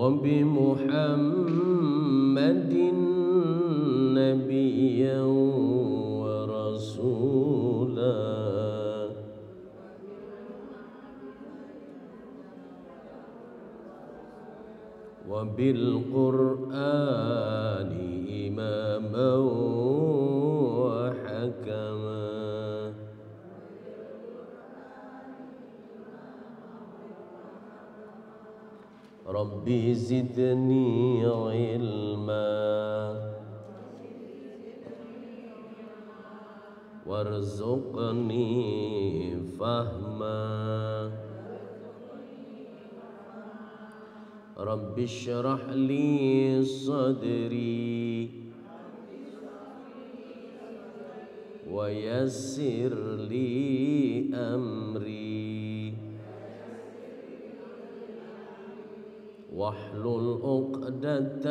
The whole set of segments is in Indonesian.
وبمحمد نبيا ورسولا وبالقرآن إماما وحكما ربي زدني علما وارزقني فهما رب اشرح لي صدري ويسر لي أمري واحلل عقدة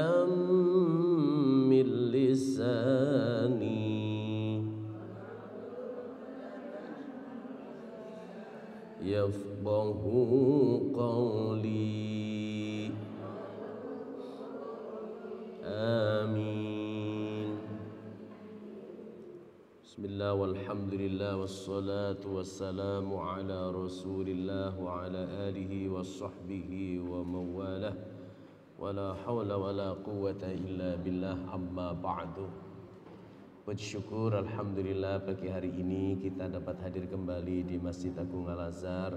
من لساني يفقه قولي آمين. بسم الله والحمد لله والصلاة والسلام على رسول الله وعلى آله وصحبه ومن والاه ولا حول ولا قوة إلا بالله أما بعد. Bersyukur alhamdulillah pagi hari ini kita dapat hadir kembali di Masjid Agung Al-Azhar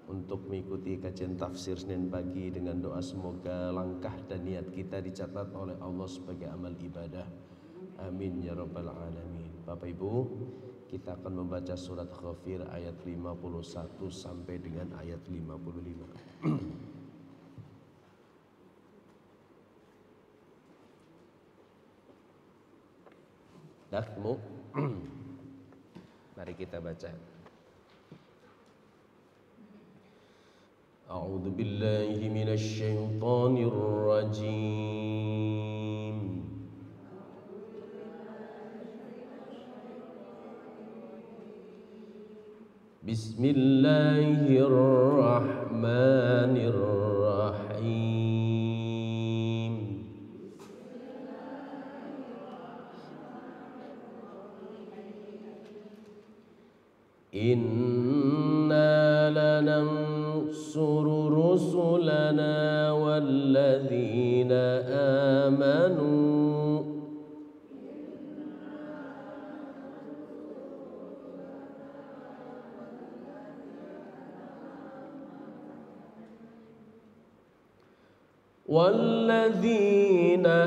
untuk mengikuti kajian tafsir Senin pagi dengan doa semoga langkah dan niat kita dicatat oleh Allah sebagai amal ibadah. Amin ya rabbal alamin. Bapak Ibu, kita akan membaca surat Ghafir ayat 51 sampai dengan ayat 55. Dakmu. Mari kita baca. A'udzu billahi minasy syaithanir rajim. Bismillahirrahmanirrahim. Inna lanansuru rusulana walladzina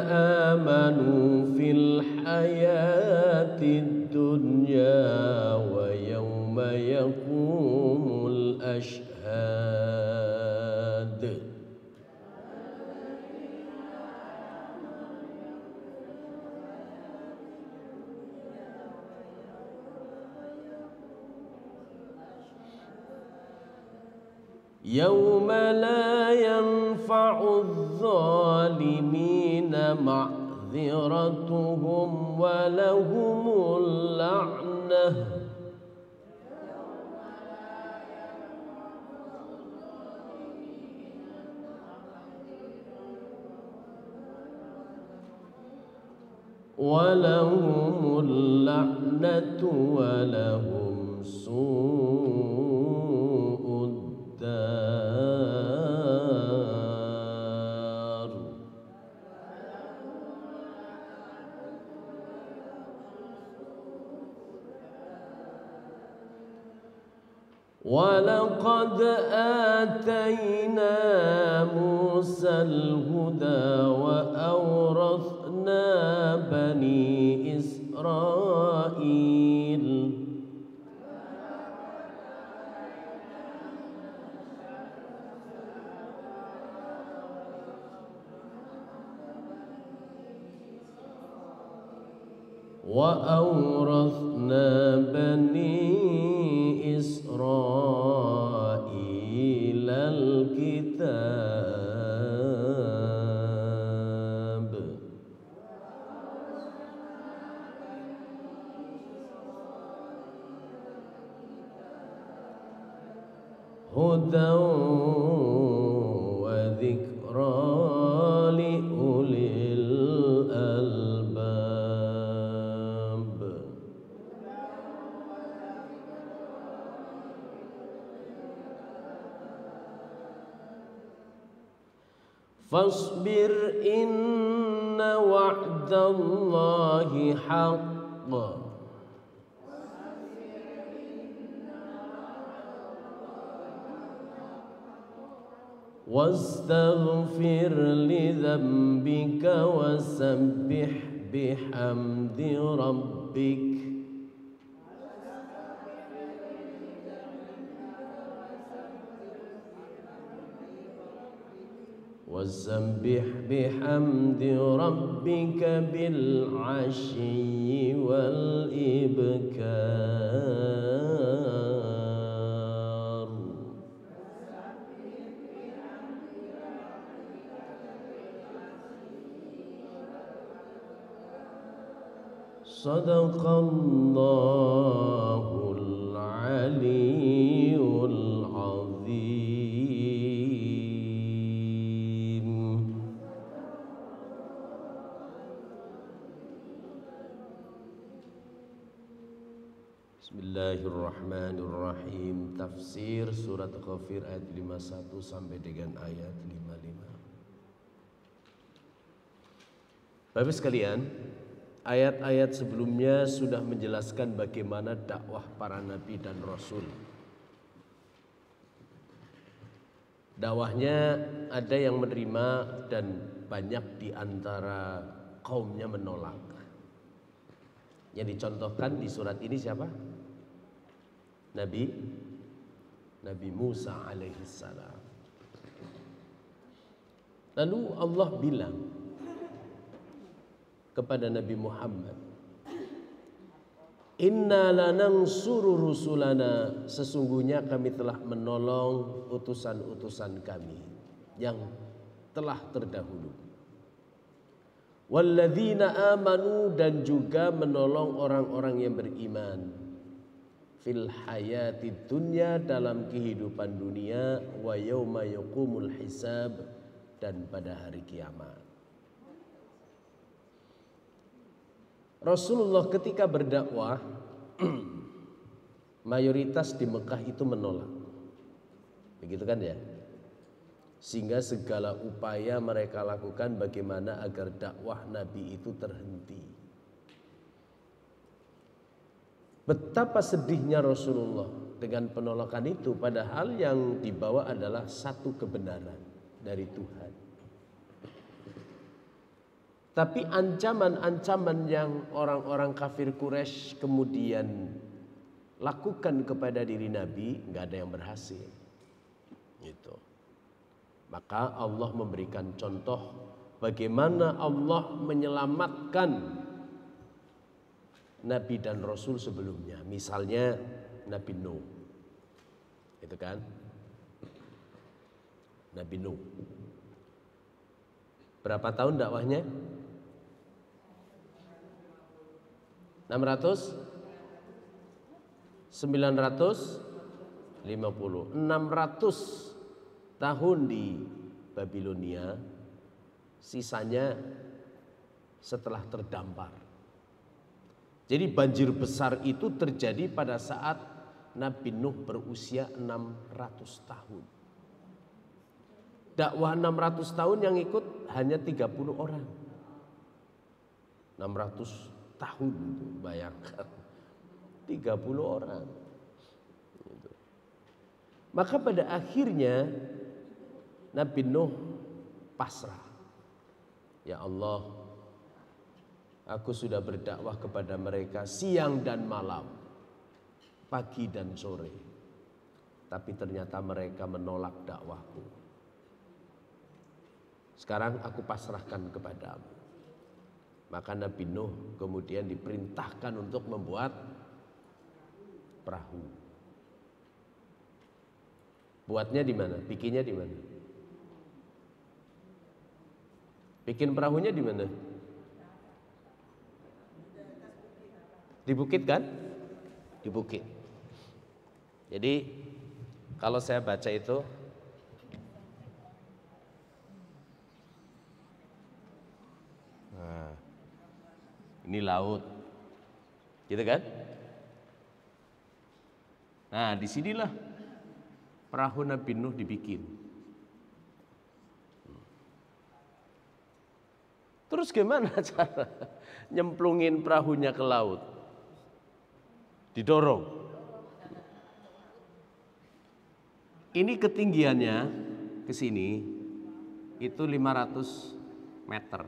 amanu fil hayatid dunya wa yawma yaqumul ashhad. Yawma la yanfa'u adh-dhalimina ma'dziratuhum wa lahumul la'nah walahumul la'natu walahum su'ud dar. Walaqad atayna Musa al-huda wa awrathna bani Israil. وأورثنا بني إسرائيل الكتاب هدى وذكرى Fasbir inna wa'dallahi haqq wastaghfir lidzambika wasabbih bihamdi rabbik wasabbih bihamdi rabbika bil ashyi wal ibkar. Sadaqallahul aliyyul azim. Bismillahirrahmanirrahim. Tafsir surat Ghafir ayat 51 sampai dengan ayat 55. Bapak sekalian, ayat-ayat sebelumnya sudah menjelaskan bagaimana dakwah para nabi dan rasul. Dakwahnya ada yang menerima dan banyak di antara kaumnya menolak. Yang dicontohkan di surat ini siapa? Nabi Musa alaihissalam. Lalu Allah bilang kepada Nabi Muhammad, inna lanansuru rusulana, sesungguhnya kami telah menolong utusan-utusan kami yang telah terdahulu. Walladzina amanu, dan juga menolong orang-orang yang beriman. Fil hayati dunya, dalam kehidupan dunia, wa yauma yaqumul hisab, dan pada hari kiamat. Rasulullah ketika berdakwah mayoritas di Mekah itu menolak. Begitu kan ya? Sehingga segala upaya mereka lakukan bagaimana agar dakwah Nabi itu terhenti. Betapa sedihnya Rasulullah dengan penolakan itu, padahal yang dibawa adalah satu kebenaran dari Tuhan. Tapi ancaman-ancaman yang orang-orang kafir Quraisy kemudian lakukan kepada diri Nabi, nggak ada yang berhasil. Gitu. Maka Allah memberikan contoh bagaimana Allah menyelamatkan Nabi dan Rasul sebelumnya. Misalnya Nabi Nuh, itu kan? Nabi Nuh. Berapa tahun dakwahnya? 950 tahun di Babilonia, sisanya setelah terdampar. Jadi banjir besar itu terjadi pada saat Nabi Nuh berusia 600 tahun. Dakwah 600 tahun yang ikut hanya 30 orang. 600 tahun itu, bayangkan 30 orang. Maka pada akhirnya Nabi Nuh pasrah. Ya Allah, aku sudah berdakwah kepada mereka siang dan malam, pagi dan sore, tapi ternyata mereka menolak dakwahku. Sekarang aku pasrahkan kepadamu. Maka Nabi Nuh kemudian diperintahkan untuk membuat perahu. Buatnya di mana? Bikinnya di mana? Bikin perahunya di mana? Di bukit kan? Di bukit. Jadi kalau saya baca itu, nah, ini laut, gitu kan? Nah, disinilah perahu Nabi Nuh dibikin. Terus gimana cara nyemplungin perahunya ke laut? Didorong. Ini ketinggiannya ke sini itu 500 meter.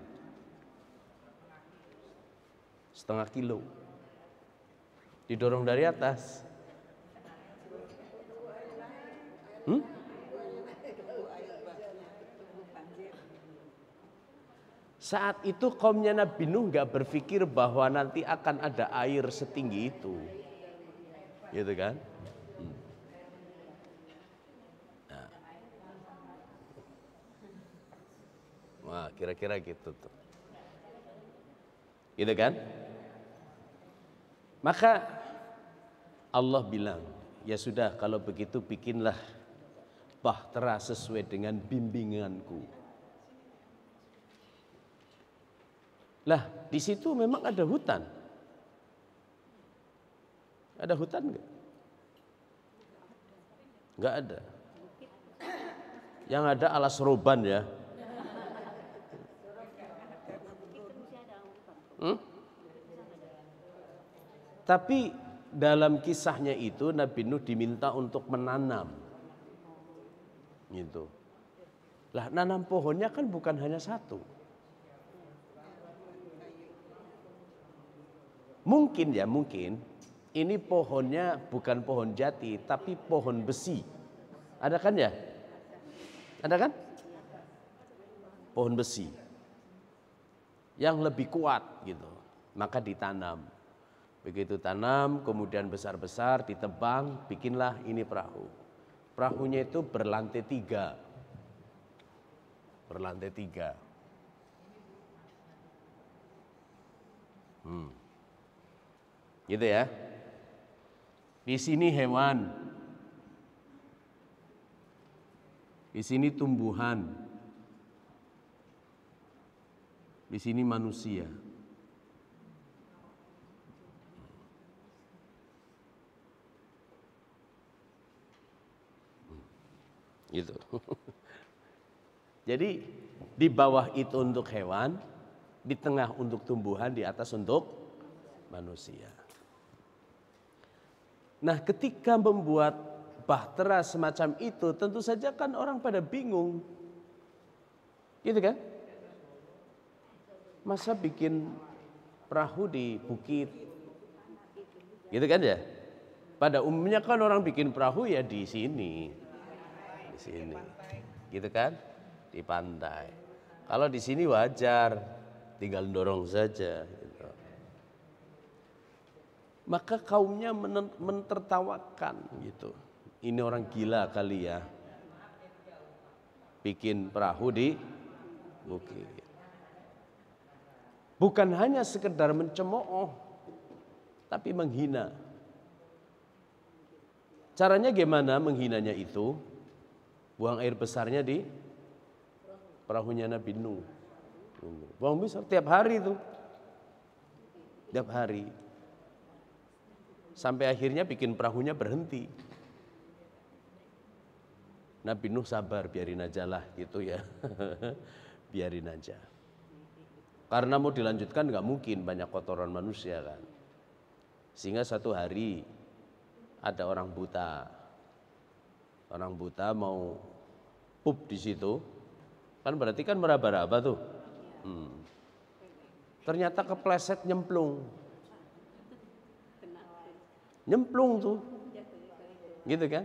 Setengah kilo. Didorong dari atas. Saat itu kaumnya Nabi Nuh nggak berpikir bahwa nanti akan ada air setinggi itu, gitu kan? Nah, wah kira-kira gitu tuh, gitu kan? Maka Allah bilang, ya sudah kalau begitu bikinlah bahtera sesuai dengan bimbinganku. Lah, di situ memang ada hutan. Ada hutan enggak? Enggak ada. Yang ada alas roban ya. Tapi dalam kisahnya itu Nabi Nuh diminta untuk menanam. Gitu. Lah, nanam pohonnya kan bukan hanya satu. Mungkin ini pohonnya bukan pohon jati tapi pohon besi. Ada kan ya? Ada kan? Pohon besi yang lebih kuat gitu. Maka ditanam. Begitu tanam kemudian besar-besar ditebang, bikinlah ini perahu. Perahunya itu berlantai 3. Berlantai 3. Gitu ya. Di sini hewan. Di sini tumbuhan. Di sini manusia. Gitu. Jadi di bawah itu untuk hewan, di tengah untuk tumbuhan, di atas untuk manusia. Nah, ketika membuat bahtera semacam itu, tentu saja kan orang pada bingung. Gitu kan? Masa bikin perahu di bukit? Gitu kan ya? Pada umumnya kan orang bikin perahu ya di sini. Di sini. Gitu kan? Di pantai. Kalau di sini wajar, tinggal dorong saja. Maka kaumnya mentertawakan gitu. Ini orang gila kali ya. Bikin perahu di bukit. Bukan hanya sekedar mencemooh, tapi menghina. Caranya gimana menghinanya itu? Buang air besarnya di perahunya Nabi Nuh. Buang besar tiap hari itu. Tiap hari. Sampai akhirnya bikin perahunya berhenti. Nabi Nuh sabar, biarin aja lah gitu ya. Biarin aja. Karena mau dilanjutkan nggak mungkin, banyak kotoran manusia kan. Sehingga satu hari ada orang buta. Orang buta mau pup di situ. Kan berarti kan meraba-raba tuh. Ternyata kepleset nyemplung. Nyemplung tuh, gitu kan?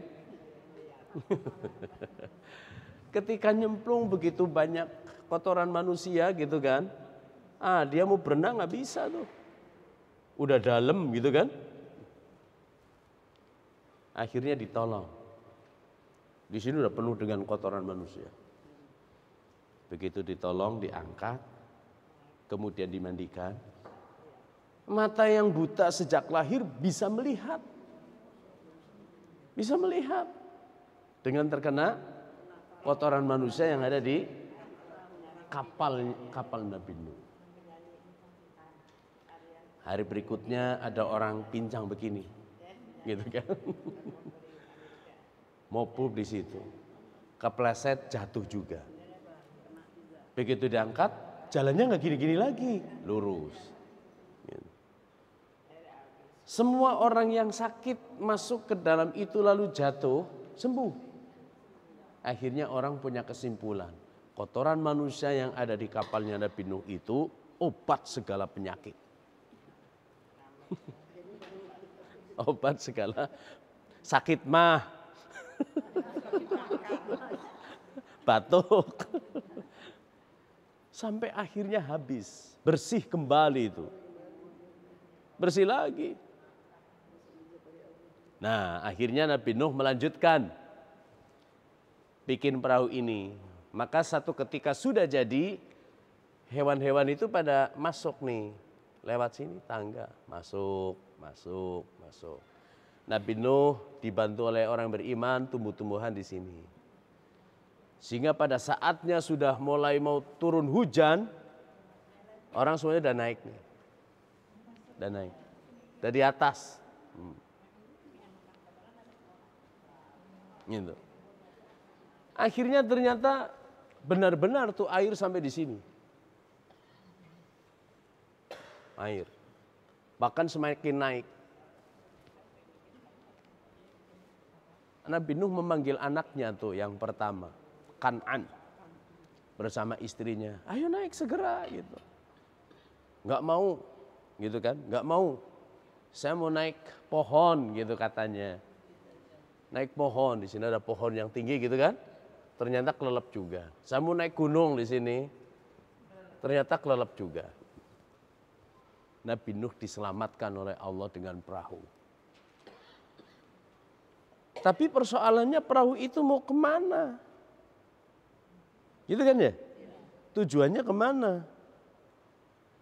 Ketika nyemplung begitu banyak kotoran manusia gitu kan? Dia mau berenang nggak bisa tuh, udah dalam gitu kan? Akhirnya ditolong. Di sini udah penuh dengan kotoran manusia. Begitu ditolong, diangkat, kemudian dimandikan. Mata yang buta sejak lahir bisa melihat. Bisa melihat. Dengan terkena kotoran manusia yang ada di kapal Nabi Nuh. Hari berikutnya ada orang pincang begini. Gitu kan. Mau pup di situ. Kepleset jatuh juga. Begitu diangkat, jalannya nggak gini-gini lagi, lurus. Semua orang yang sakit masuk ke dalam itu lalu jatuh, sembuh. Akhirnya orang punya kesimpulan, kotoran manusia yang ada di kapalnya Nabi Nuh itu obat segala penyakit. Obat segala sakit mah, batuk. Sampai akhirnya habis, bersih kembali itu. Bersih lagi. Nah, akhirnya Nabi Nuh melanjutkan bikin perahu ini. Maka satu ketika sudah jadi, hewan-hewan itu pada masuk nih. Lewat sini tangga, masuk. Nabi Nuh dibantu oleh orang beriman, tumbuh-tumbuhan di sini. Sehingga pada saatnya sudah mulai mau turun hujan, orang semuanya udah naik nih. Udah naik. Dari atas. Gitu. Akhirnya ternyata benar-benar tuh air sampai di sini. Air. Bahkan semakin naik. Nabi Nuh memanggil anaknya tuh yang pertama, Kan'an, bersama istrinya. Ayo naik segera gitu. Nggak mau, gitu kan? Nggak mau. Saya mau naik pohon gitu katanya. Naik pohon, di sini ada pohon yang tinggi gitu kan? Ternyata kelelep juga. Saya mau naik gunung di sini. Ternyata kelelep juga. Nabi Nuh diselamatkan oleh Allah dengan perahu. Tapi persoalannya perahu itu mau kemana? Gitu kan ya? Tujuannya kemana?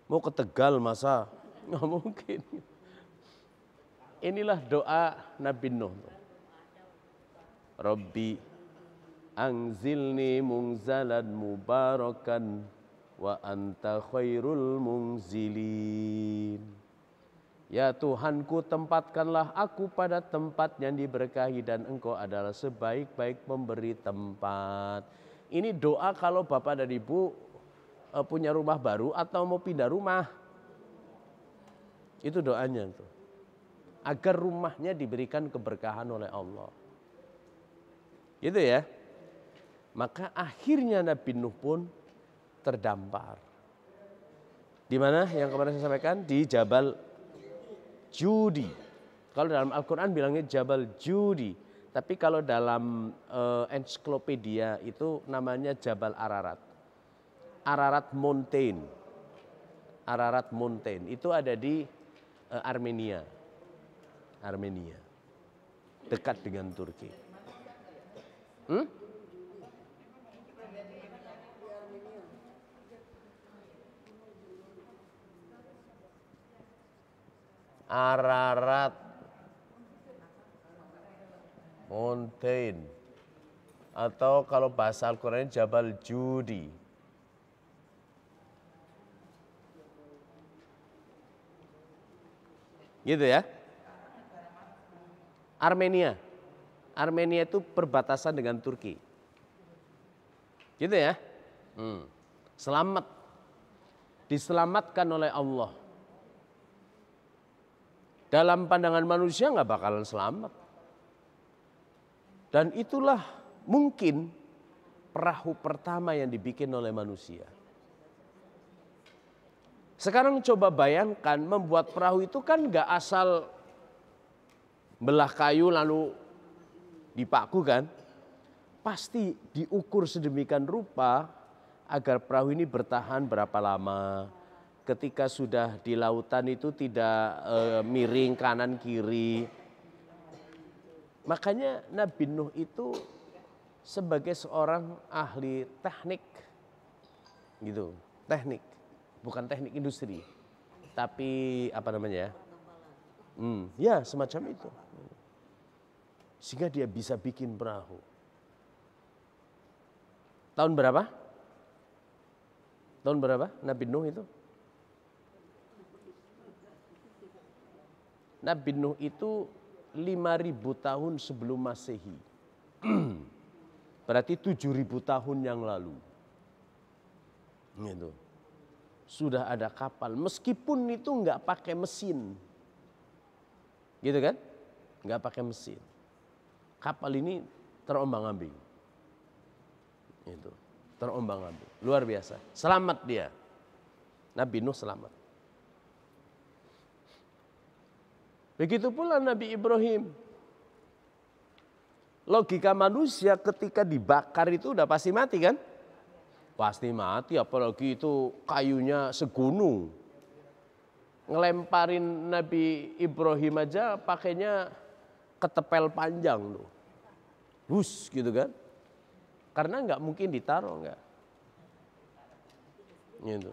Mau ke Tegal masa? Nggak mungkin. Inilah doa Nabi Nuh. Rabbi anzilni munzalan mubarakan wa anta khairul munzilin. Ya Tuhanku, tempatkanlah aku pada tempat yang diberkahi dan Engkau adalah sebaik-baik pemberi tempat. Ini doa kalau Bapak dan Ibu punya rumah baru atau mau pindah rumah. Itu doanya tuh. Agar rumahnya diberikan keberkahan oleh Allah. Gitu ya. Maka akhirnya Nabi Nuh pun terdampar. Di mana yang kemarin saya sampaikan? Di Jabal Judi. Kalau dalam Al-Quran bilangnya Jabal Judi. Tapi kalau dalam ensiklopedia itu namanya Jabal Ararat. Ararat Mountain. Ararat Mountain. Itu ada di Armenia. Armenia. Dekat dengan Turki. Ararat Mountain, atau kalau bahasa Al-Quran Jabal Judi. Gitu ya. Armenia. Armenia itu perbatasan dengan Turki. Gitu ya. Selamat. Diselamatkan oleh Allah. Dalam pandangan manusia nggak bakalan selamat. Dan itulah mungkin perahu pertama yang dibikin oleh manusia. Sekarang coba bayangkan membuat perahu itu kan nggak asal belah kayu lalu dipaku kan. Pasti diukur sedemikian rupa agar perahu ini bertahan berapa lama. Ketika sudah di lautan itu tidak miring kanan kiri. Makanya Nabi Nuh itu sebagai seorang ahli teknik, gitu, teknik, bukan teknik industri, tapi apa namanya ya? Ya semacam itu. Sehingga dia bisa bikin perahu. Tahun berapa? Tahun berapa Nabi Nuh itu? Nabi Nuh itu 5.000 tahun sebelum Masehi. Berarti 7.000 tahun yang lalu. Gitu. sudah ada kapal, meskipun itu nggak pakai mesin, gitu kan? Nggak pakai mesin. Kapal ini terombang-ambing, itu terombang-ambing, luar biasa. Selamat dia, Nabi Nuh selamat. Begitu pula Nabi Ibrahim. Logika manusia ketika dibakar itu udah pasti mati kan? Pasti mati, apalagi itu kayunya segunung. Ngelemparin Nabi Ibrahim aja pakainya ketepel panjang loh. Hus gitu kan. Karena nggak mungkin ditaruh nggak. Gitu.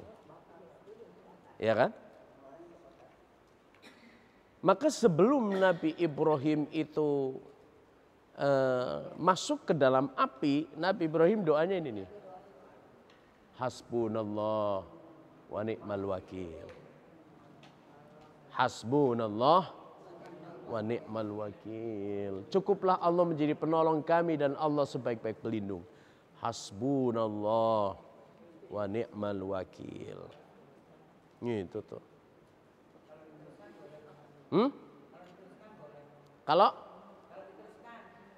Ya kan? Maka sebelum Nabi Ibrahim itu masuk ke dalam api, Nabi Ibrahim doanya ini nih. Hasbunallah wa ni'mal wakil. Hasbunallah wa ni'mal wakil. Cukuplah Allah menjadi penolong kami dan Allah sebaik-baik pelindung. Hasbunallah wa ni'mal wakil. Gitu tuh. Kalau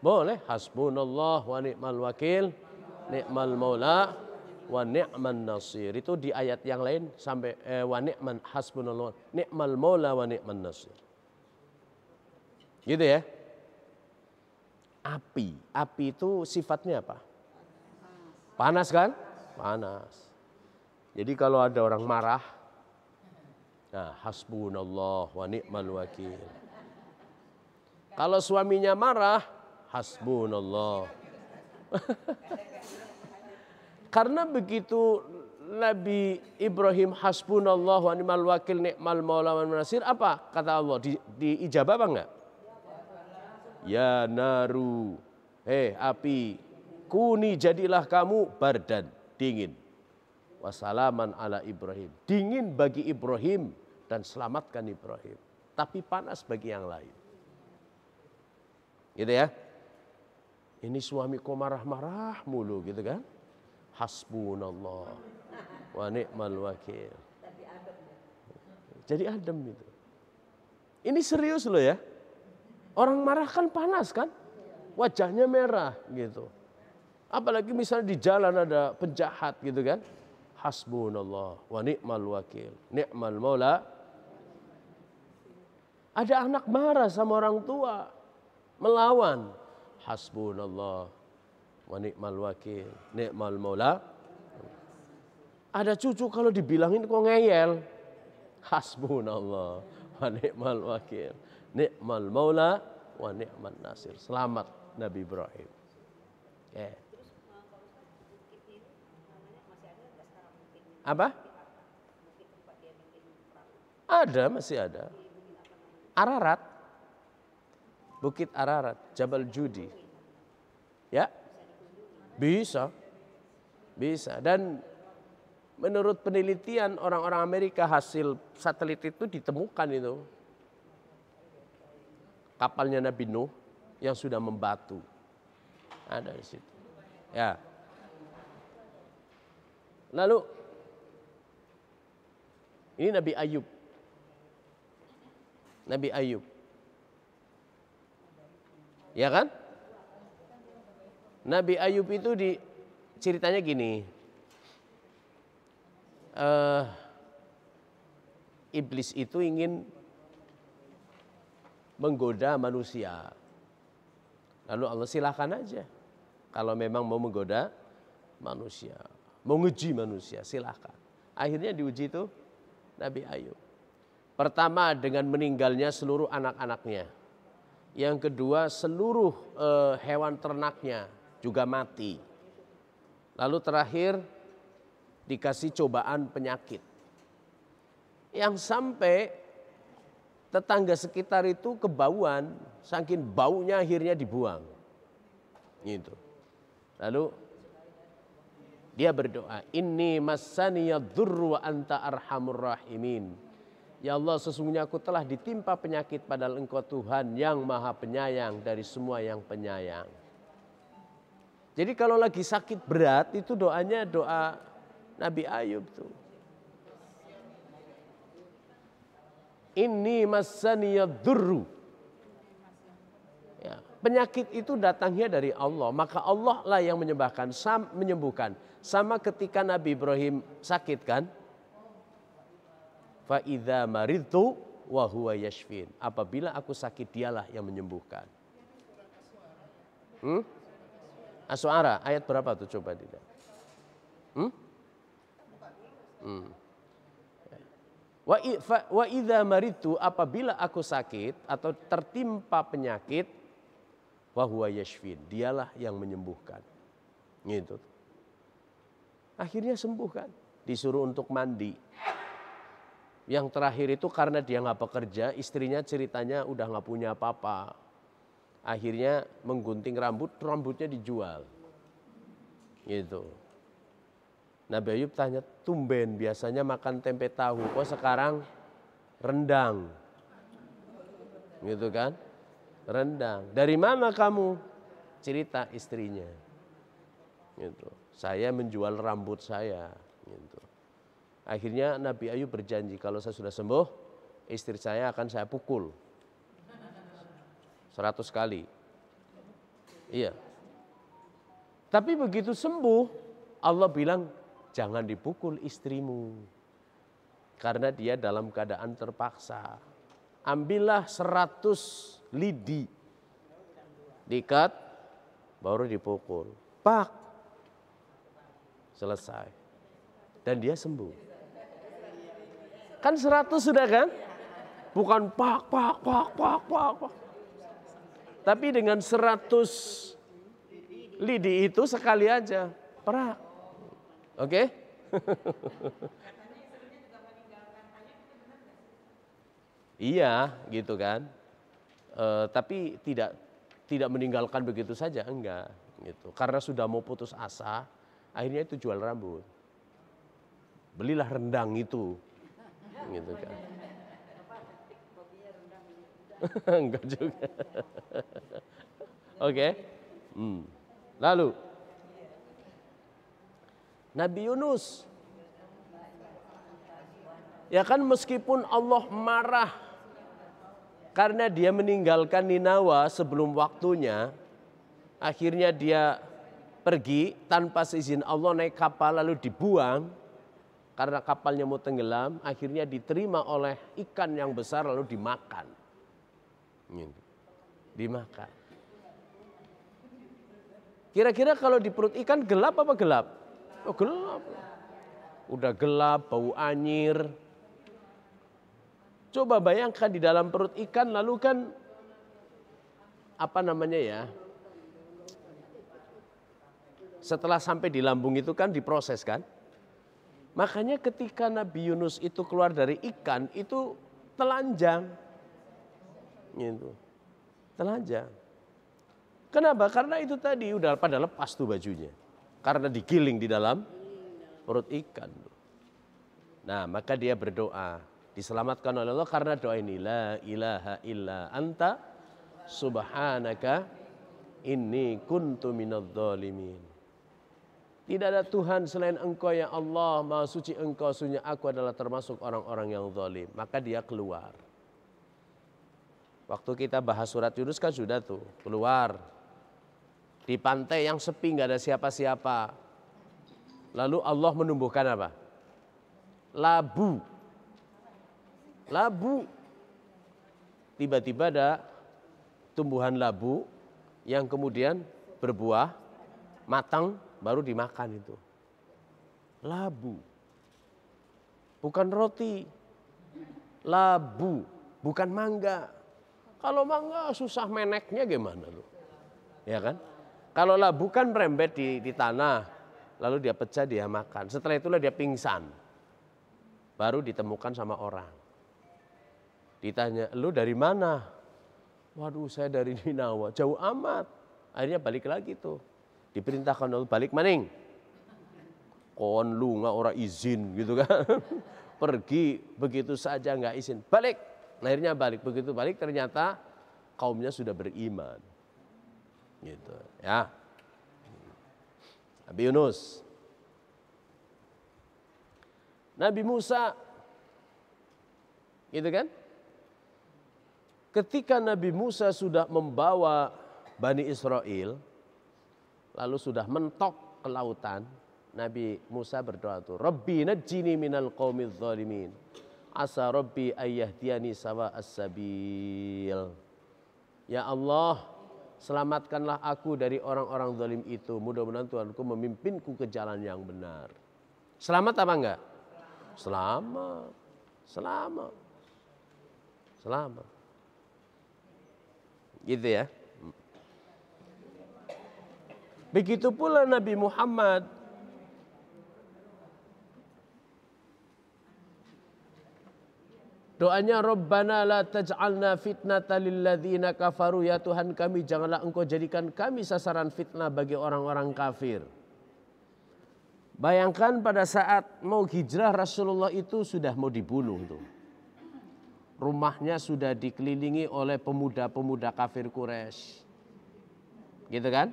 boleh, hasbunallah wa ni'mal wakil, ni'mal maula wa ni'man nasir. Itu di ayat yang lain sampai wa ni'man hasbunallah ni'mal maula wa ni'man nasir. Gitu ya. Api itu sifatnya apa? Panas kan? Panas. Jadi kalau ada orang marah, nah hasbunallah wa ni'mal wakil. Kalau suaminya marah, hasbunallah. Karena begitu Nabi Ibrahim hasbunallah wa ni'mal wakil ni'mal maula wa ni'man nasir, apa kata Allah? Diijabah apa enggak? Ya naru, api, kuni jadilah kamu bardan, dingin. Wassalaman ala Ibrahim, dingin bagi Ibrahim dan selamatkan Ibrahim. Tapi panas bagi yang lain. Gitu ya. Ini suami kok marah-marah mulu gitu kan. Hasbunallah wa ni'mal wakil. Jadi adem gitu. Ini serius loh ya. Orang marah kan panas kan. Wajahnya merah gitu. Apalagi misalnya di jalan ada penjahat gitu kan. Hasbunallah wa ni'mal wakil. Ni'mal maula. Ada anak marah sama orang tua. Melawan. Hasbunallah wa ni'mal wakil, ni'mal maula. Ada cucu kalau dibilangin kok ngeyel. Hasbunallah wa ni'mal wakil, ni'mal maula wa ni'man nasir. Selamat Nabi Ibrahim. Apa? Ada, masih ada. Ararat. Bukit Ararat, Jabal Judi. Ya. Bisa. Dan menurut penelitian orang-orang Amerika, hasil satelit itu ditemukan itu. Kapalnya Nabi Nuh yang sudah membatu. Ada di situ. Ya. Lalu ini Nabi Ayub. Nabi Ayub. Ya kan? Nabi Ayub itu ceritanya gini. Iblis itu ingin menggoda manusia. Lalu Allah silakan aja. Kalau memang mau menggoda manusia, mau ngeji manusia, silakan. Akhirnya diuji itu Nabi Ayub. Pertama dengan meninggalnya seluruh anak-anaknya. Yang kedua seluruh hewan ternaknya juga mati. Lalu terakhir dikasih cobaan penyakit. Yang sampai tetangga sekitar itu kebauan, saking baunya akhirnya dibuang. Gitu. Lalu dia berdoa, inni massaniyadz-dzurru wa anta arhamur rahimin. Ya Allah, sesungguhnya aku telah ditimpa penyakit padahal Engkau Tuhan yang Maha Penyayang dari semua yang penyayang. Jadi kalau lagi sakit berat itu doanya doa Nabi Ayub tuh. Inni massaniyadurru. Ya, penyakit itu datangnya dari Allah, maka Allah lah yang menyembuhkan. Sama ketika Nabi Ibrahim sakit kan? Fa idza maridtu wa huwa yashfin. Apabila aku sakit dialah yang menyembuhkan. Asy-Syu'ara ayat berapa tuh coba tidak? Wa idza maridtu, apabila aku sakit atau tertimpa penyakit, wa huwa yashfin, dialah yang menyembuhkan. Gitu. Akhirnya sembuh kan? Disuruh untuk mandi. Yang terakhir itu karena dia nggak bekerja, istrinya ceritanya udah nggak punya apa-apa. Akhirnya menggunting rambutnya dijual. Gitu. Nabi Ayub tanya, tumben biasanya makan tempe tahu, kok sekarang rendang. Gitu kan? Rendang. Dari mana kamu? Cerita istrinya. Gitu. Saya menjual rambut saya. Gitu. Akhirnya Nabi Ayub berjanji, kalau saya sudah sembuh, istri saya akan saya pukul 100 kali. Iya. Tapi begitu sembuh, Allah bilang, jangan dipukul istrimu. Karena dia dalam keadaan terpaksa. Ambillah 100 lidi. Diikat, baru dipukul. Pak. Selesai. Dan dia sembuh. Kan 100 sudah kan? Bukan pak. Tapi dengan 100 lidi itu sekali aja. Perak. Oke? Iya, gitu kan. Tapi tidak meninggalkan begitu saja, enggak. Gitu. Karena sudah mau putus asa, akhirnya itu jual rambut. Belilah rendang itu, gitu kan. Enggak juga. Oke. Lalu Nabi Yunus, ya kan, meskipun Allah marah karena dia meninggalkan Ninawa sebelum waktunya, akhirnya dia pergi tanpa seizin Allah, naik kapal lalu dibuang karena kapalnya mau tenggelam, akhirnya diterima oleh ikan yang besar lalu dimakan. Dimakan. Kira-kira kalau di perut ikan gelap apa gelap? Oh, gelap. Udah gelap, bau anyir. Coba bayangkan di dalam perut ikan, lalu kan setelah sampai di lambung itu kan diproses kan. Makanya ketika Nabi Yunus itu keluar dari ikan itu telanjang. Gitu. Telanjang. Kenapa? Karena itu tadi udah pada lepas tuh bajunya. Karena digiling di dalam perut ikan. Nah, maka dia berdoa, diselamatkan oleh Allah karena doa ini, la ilaha illa anta subhanaka inni kuntu minadh dhalimin. Tidak ada Tuhan selain Engkau ya Allah, Maha suci Engkau, sesungguhnya aku adalah termasuk orang-orang yang zalim. Maka dia keluar. Waktu kita bahas surat Yunus kan sudah tuh, keluar. Di pantai yang sepi, nggak ada siapa-siapa. Lalu Allah menumbuhkan apa? Labu. Labu. Tiba-tiba ada tumbuhan labu yang kemudian berbuah, matang, baru dimakan itu. Labu. Bukan roti. Labu. Bukan mangga. Kalau mangga susah meneknya gimana lu? Ya kan? Kalau labu kan merembet di tanah, lalu dia pecah, dia makan. Setelah itulah dia pingsan. Baru ditemukan sama orang. Ditanya, lu dari mana? Waduh, saya dari Ninawa. Jauh amat. Akhirnya balik lagi tuh. Diperintahkan Allah balik maning. Kon lu nggak ora izin gitu kan. Pergi begitu saja nggak izin. Balik. Akhirnya balik. Begitu balik ternyata kaumnya sudah beriman. Gitu ya. Nabi Yunus, Nabi Musa, gitu kan? Ketika Nabi Musa sudah membawa Bani Israel, lalu sudah mentok ke lautan, Nabi Musa berdoa tuh, Rabbi najjini minal qaumiz zalimin. Asa Rabbi ayyahdiyani sawa as-sabil. Ya Allah, selamatkanlah aku dari orang-orang zalim itu. Mudah-mudahan Tuhanku memimpinku ke jalan yang benar. Selamat apa enggak? Selamat. Selamat. Selamat. Gitu ya. Begitu pula Nabi Muhammad. Doanya Rabbana la taj'alna fitnatan lil ladzina kafaru, ya Tuhan kami janganlah Engkau jadikan kami sasaran fitnah bagi orang-orang kafir. Bayangkan pada saat mau hijrah Rasulullah itu sudah mau dibunuh tuh. Rumahnya sudah dikelilingi oleh pemuda-pemuda kafir Quraisy. Gitu kan?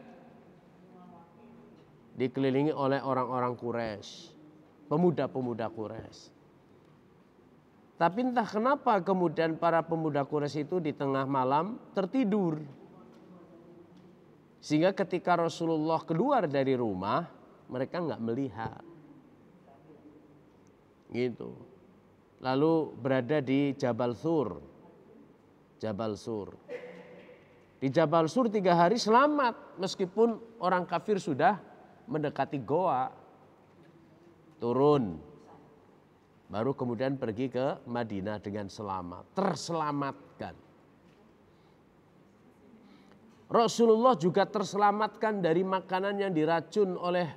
Dikelilingi oleh orang-orang Quraisy, pemuda-pemuda Quraisy. Tapi entah kenapa kemudian para pemuda Quraisy itu di tengah malam tertidur. Sehingga ketika Rasulullah keluar dari rumah, mereka nggak melihat. Gitu. Lalu berada di Jabal Sur. Jabal Sur. Di Jabal Sur 3 hari selamat meskipun orang kafir sudah mendekati goa. Turun. Baru kemudian pergi ke Madinah dengan selamat. Terselamatkan. Rasulullah juga terselamatkan dari makanan yang diracun oleh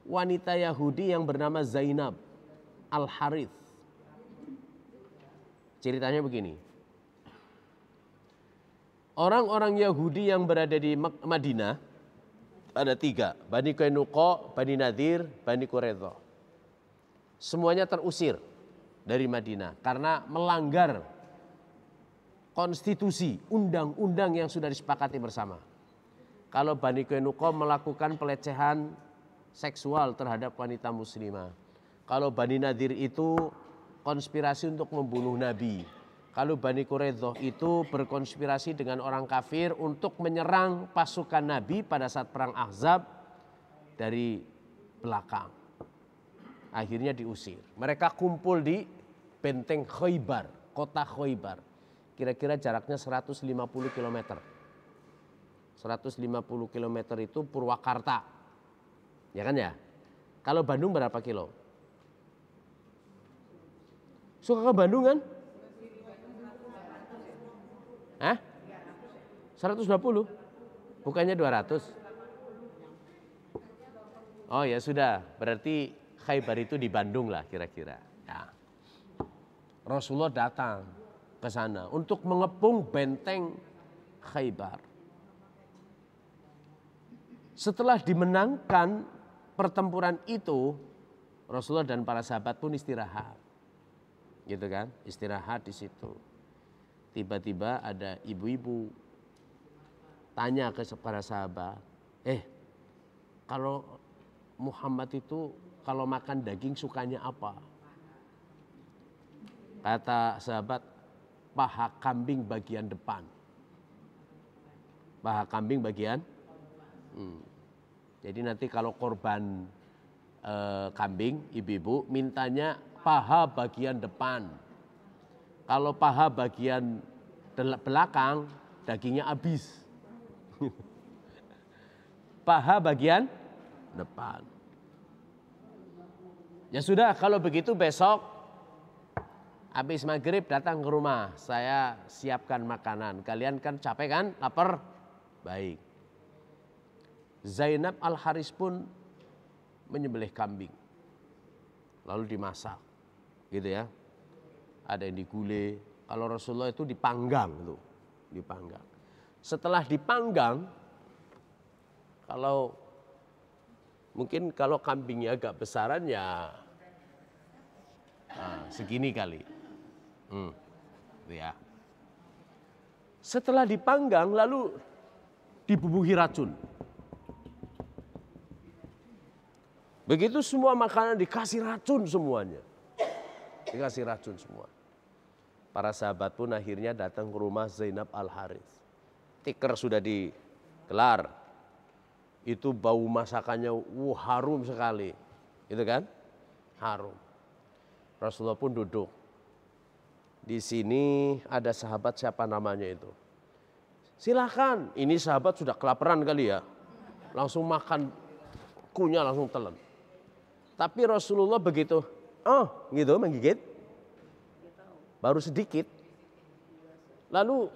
wanita Yahudi yang bernama Zainab Al-Harith. Ceritanya begini. Orang-orang Yahudi yang berada di Madinah ada 3. Bani Qainuqa, Bani Nadir, Bani Quraidah. Semuanya terusir dari Madinah karena melanggar konstitusi, undang-undang yang sudah disepakati bersama. Kalau Bani Qainuqa melakukan pelecehan seksual terhadap wanita muslimah. Kalau Bani Nadir itu konspirasi untuk membunuh Nabi. Kalau Bani Quraidah itu berkonspirasi dengan orang kafir untuk menyerang pasukan Nabi pada saat perang Ahzab dari belakang. Akhirnya diusir. Mereka kumpul di benteng Khaybar, kota Khaybar. Kira-kira jaraknya 150 km. 150 km itu Purwakarta. Ya kan ya? Kalau Bandung berapa kilo? Suka ke Bandung kan? Hah? 120? Bukannya 200? Oh ya sudah, berarti Khaybar itu di Bandung lah kira-kira. Ya. Rasulullah datang ke sana untuk mengepung benteng Khaybar. Setelah dimenangkan pertempuran itu, Rasulullah dan para sahabat pun istirahat. Gitu kan, istirahat di situ. Tiba-tiba ada ibu-ibu tanya ke para sahabat, kalau Muhammad itu kalau makan daging sukanya apa? Kata sahabat, paha kambing bagian depan. Paha kambing bagian. Jadi nanti kalau korban kambing, ibu-ibu mintanya paha bagian depan. Kalau paha bagian belakang, dagingnya habis. Paha bagian depan. Ya sudah, kalau begitu besok habis maghrib datang ke rumah. Saya siapkan makanan. Kalian kan capek kan, lapar? Baik. Zainab Al-Haris pun menyembelih kambing. Lalu dimasak. Gitu ya. Ada yang digulai. Kalau Rasulullah itu dipanggang tuh, dipanggang. Setelah dipanggang, kalau mungkin kalau kambingnya agak besaran ya segini kali. Ya. Setelah dipanggang lalu dibubuhi racun. Begitu semua makanan dikasih racun semuanya. Dikasih racun semua. Para sahabat pun akhirnya datang ke rumah Zainab Al-Harits. Tikar sudah digelar. Itu bau masakannya harum sekali. Gitu kan? Harum. Rasulullah pun duduk. Di sini ada sahabat, siapa namanya itu? Silakan. Ini sahabat sudah kelaparan kali ya. Langsung makan kunyah, langsung telan. Tapi Rasulullah begitu, gitu menggigit. Baru sedikit, lalu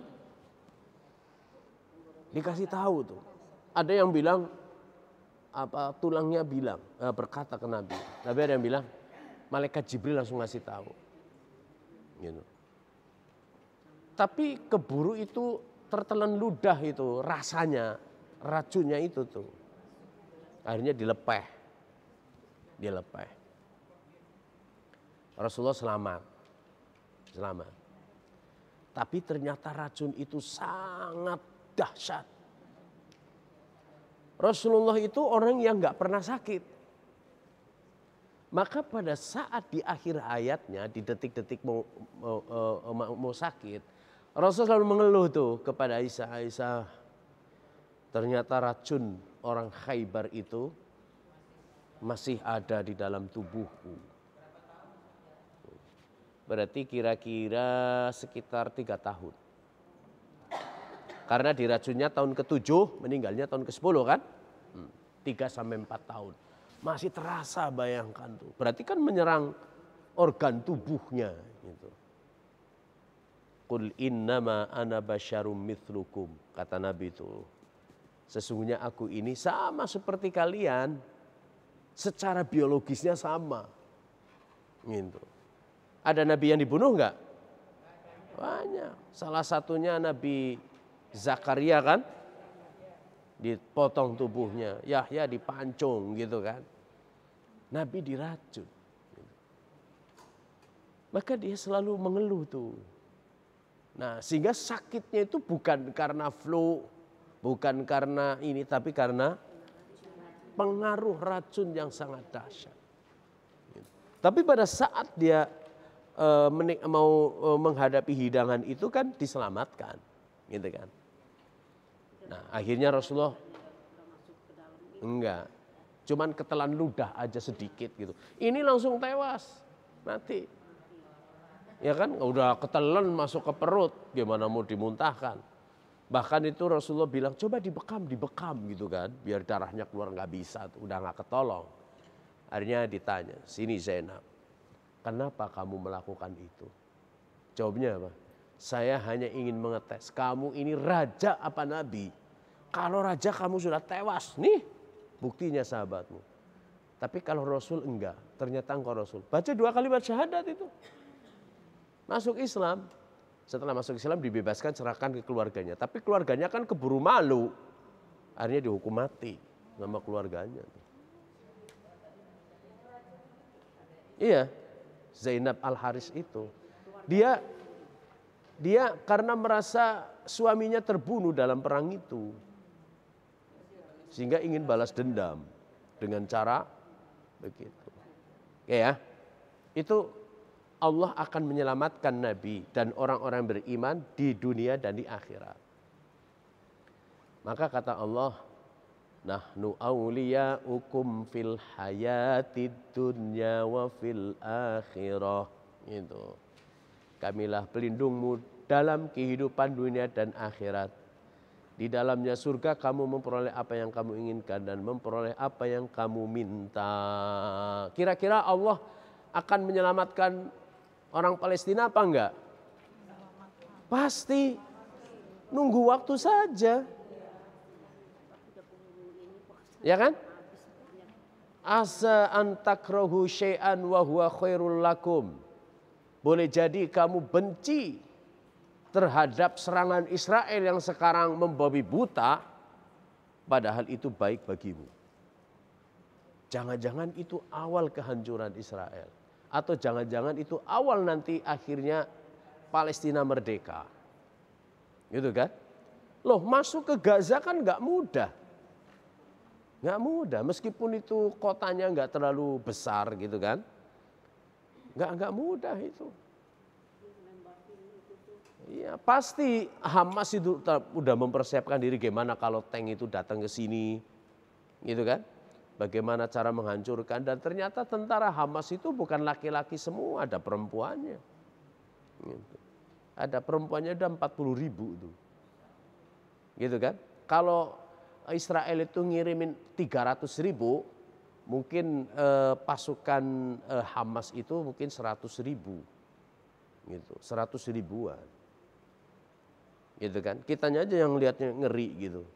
dikasih tahu tuh. Ada yang bilang tulangnya berkata ke Nabi. Nabi ada yang bilang malaikat Jibril langsung ngasih tahu. Gitu. Tapi keburu itu tertelan ludah itu rasanya, racunnya itu tuh. Akhirnya dilepeh. Rasulullah selamat. Tapi ternyata racun itu sangat dahsyat. Rasulullah itu orang yang nggak pernah sakit. Maka pada saat di akhir hayatnya, di detik-detik mau sakit, Rasul selalu mengeluh tuh kepada Aisyah, ternyata racun orang Khaybar itu masih ada di dalam tubuhku. Berarti kira-kira sekitar 3 tahun. Karena diracunnya tahun ke-7, meninggalnya tahun ke-10 kan? 3-4 tahun. Masih terasa, bayangkan tuh. Berarti kan menyerang organ tubuhnya. Gitu. Qul innama ana basyarum mithlukum. Kata Nabi itu. Sesungguhnya aku ini sama seperti kalian. Secara biologisnya sama. Gitu. Ada Nabi yang dibunuh enggak? Banyak. Salah satunya Nabi Zakaria kan? Dipotong tubuhnya. Yahya dipancung gitu kan. Nabi diracun. Maka dia selalu mengeluh tuh. Nah sehingga sakitnya itu bukan karena flu. Bukan karena ini. Tapi karena pengaruh racun yang sangat dahsyat. Tapi pada saat dia mau menghadapi hidangan itu kan diselamatkan, gitu kan. Nah akhirnya Rasulullah enggak, cuman ketelan ludah aja sedikit gitu. Ini langsung tewas, mati. Ya kan, udah ketelan masuk ke perut, gimana mau dimuntahkan. Bahkan itu Rasulullah bilang coba dibekam gitu kan, biar darahnya keluar, nggak bisa, udah nggak ketolong. Akhirnya ditanya, sini Zainab. Kenapa kamu melakukan itu? Jawabnya apa? Saya hanya ingin mengetes. Kamu ini raja apa nabi? Kalau raja kamu sudah tewas. Nih buktinya sahabatmu. Tapi kalau Rasul enggak. Ternyata engkau Rasul. Baca 2 kalimat syahadat itu. Masuk Islam. Setelah masuk Islam dibebaskan, serahkan ke keluarganya. Tapi keluarganya kan keburu malu. Akhirnya dihukum mati sama keluarganya. Iya. Zainab Al-Harits itu dia karena merasa suaminya terbunuh dalam perang itu sehingga ingin balas dendam dengan cara begitu. Ya, itu Allah akan menyelamatkan Nabi dan orang-orang beriman di dunia dan di akhirat. Maka kata Allah, nahnu awliya'ukum fil hayatid dunya wa fil akhirah. Gitu. Kamilah pelindungmu dalam kehidupan dunia dan akhirat. Di dalamnya surga kamu memperoleh apa yang kamu inginkan dan memperoleh apa yang kamu minta. Kira-kira Allah akan menyelamatkan orang Palestina apa enggak? Pasti. Nunggu waktu saja. Ya kan? Asa an takrahu syai'an wa huwa khairul lakum. Boleh jadi kamu benci terhadap serangan Israel yang sekarang membabi buta, padahal itu baik bagimu. Jangan-jangan itu awal kehancuran Israel. Atau jangan-jangan itu awal nanti akhirnya Palestina merdeka. Gitu kan? Loh, masuk ke Gaza kan nggak mudah. Nggak mudah, meskipun itu kotanya nggak terlalu besar gitu kan. Nggak mudah itu. Ya, pasti Hamas itu udah mempersiapkan diri gimana kalau tank itu datang ke sini, gitu kan? Bagaimana cara menghancurkan, dan ternyata tentara Hamas itu bukan laki-laki semua, ada perempuannya. Gitu. Ada perempuannya, ada 40.000 itu. Gitu kan? Kalau Israel itu ngirimin 300.000, mungkin pasukan Hamas itu mungkin 100.000. Gitu, 100.000-an. Gitu kan? Kitanya aja yang lihatnya ngeri gitu.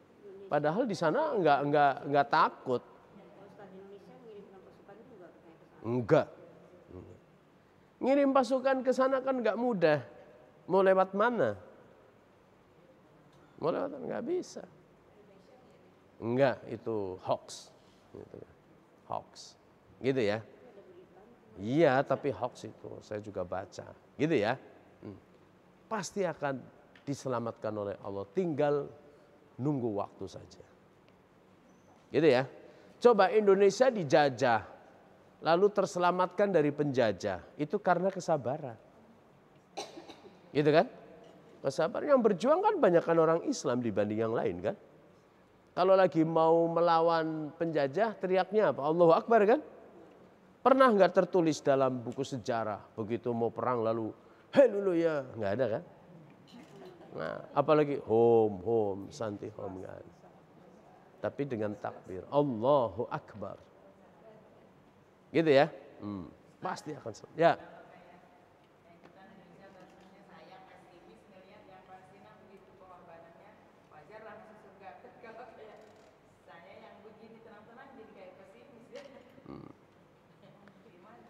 Padahal di sana enggak takut. Enggak. Ngirim pasukan ke sana kan enggak mudah. Mau lewat mana? Mau lewat enggak bisa. Enggak, itu hoax. Gitu. Hoax. Gitu ya. Iya, tapi hoax itu saya juga baca. Gitu ya. Pasti akan diselamatkan oleh Allah, tinggal nunggu waktu saja. Gitu ya. Coba Indonesia dijajah, lalu terselamatkan dari penjajah, itu karena kesabaran. Gitu kan? Kesabaran. Yang berjuang kan banyakkan orang Islam dibanding yang lain kan. Kalau lagi mau melawan penjajah, teriaknya apa? Allahu Akbar kan? Pernah nggak tertulis dalam buku sejarah begitu mau perang lalu haleluya? Nggak ada kan? Nah, apalagi home, santi home kan. Tapi dengan takbir, Allahu Akbar. Gitu ya? Pasti akan ya.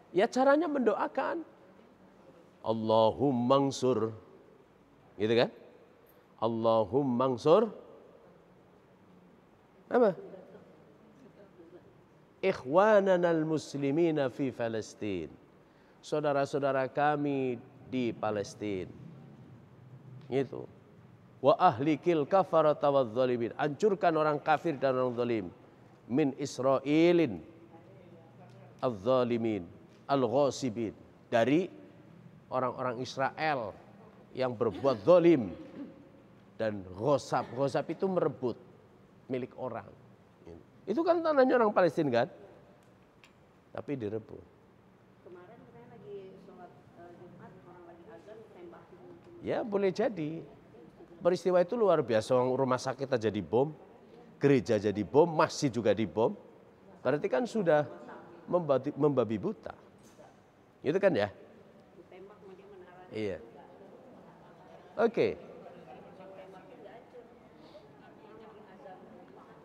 Ya caranya mendoakan. Allahumma ansur. Gitu kan? Allahumma ansur apa? Ikhwananal muslimina fi Palestin. Saudara-saudara kami di Palestina. Gitu. Wa ahlikil kafarata wadh dhalimin. Hancurkan orang kafir dan orang zalim. Min Israilin adz-dhalimin al-ghasibin. Dari orang-orang Israel yang berbuat zalim dan ghasab. Ghasab itu merebut milik orang. Itu kan tanahnya orang Palestina kan? Tapi direbut. Kemarin saya lagi sholat Jumat, orang lagi azan tembak. Ya boleh jadi. Peristiwa itu luar biasa. Rumah sakit aja dibom, gereja jadi bom, masjid juga dibom. Berarti kan sudah membabi buta. Itu kan ya? Ditembak sama dia menara. Iya. Oke.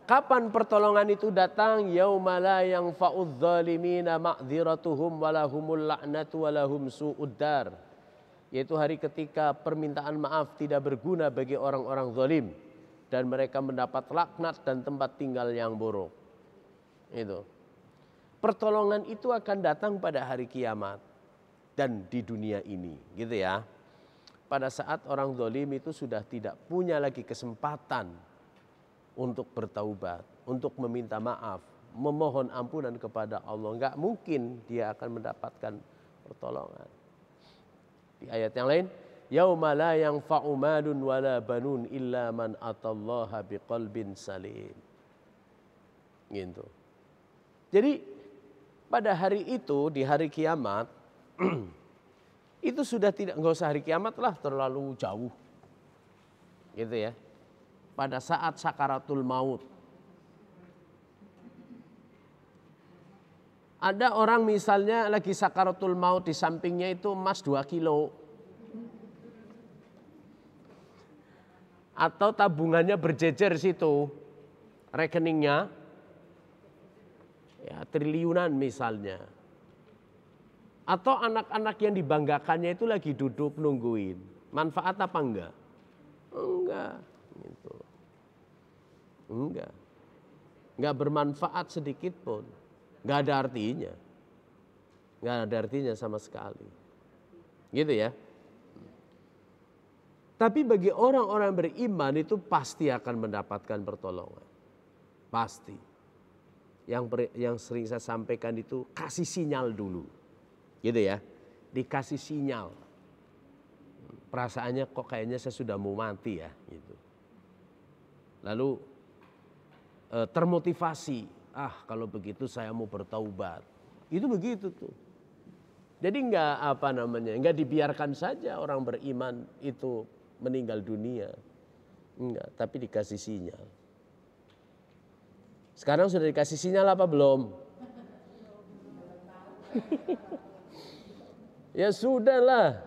Kapan pertolongan itu datang? Yauma la yanfa'udz zalimina ma'dziratuhum walahumul la'natu walahum su'uddar. Yaitu hari ketika permintaan maaf tidak berguna bagi orang-orang zalim dan mereka mendapat laknat dan tempat tinggal yang buruk. Itu. Pertolongan itu akan datang pada hari kiamat dan di dunia ini, gitu ya. Pada saat orang zalim itu sudah tidak punya lagi kesempatan untuk bertaubat, untuk meminta maaf, memohon ampunan kepada Allah. Enggak mungkin dia akan mendapatkan pertolongan. Di ayat yang lain, yauma la yanfa'u malun wala banun illa man atallaha biqalbin salim. Gitu. Jadi pada hari itu, di hari kiamat, itu sudah tidak, enggak usah hari kiamat lah, terlalu jauh. Gitu ya. Pada saat sakaratul maut. Ada orang misalnya lagi sakaratul maut, di sampingnya itu emas 2 kilo. Atau tabungannya berjejer situ, rekeningnya ya triliunan misalnya. Atau anak-anak yang dibanggakannya itu lagi duduk nungguin. Manfaat apa enggak? Enggak. Gitu. Enggak bermanfaat sedikit pun, enggak ada artinya, enggak ada artinya sama sekali, gitu ya. Tapi bagi orang-orang beriman itu pasti akan mendapatkan pertolongan, pasti. Yang sering saya sampaikan itu kasih sinyal dulu, gitu ya, dikasih sinyal. perasaannya kok kayaknya saya sudah mau mati ya gitu. Lalu termotivasi, kalau begitu saya mau bertaubat. Itu begitu tuh. Jadi nggak dibiarkan saja orang beriman itu meninggal dunia. Enggak, tapi dikasih sinyal. Sekarang sudah dikasih sinyal apa belum? Ya sudahlah.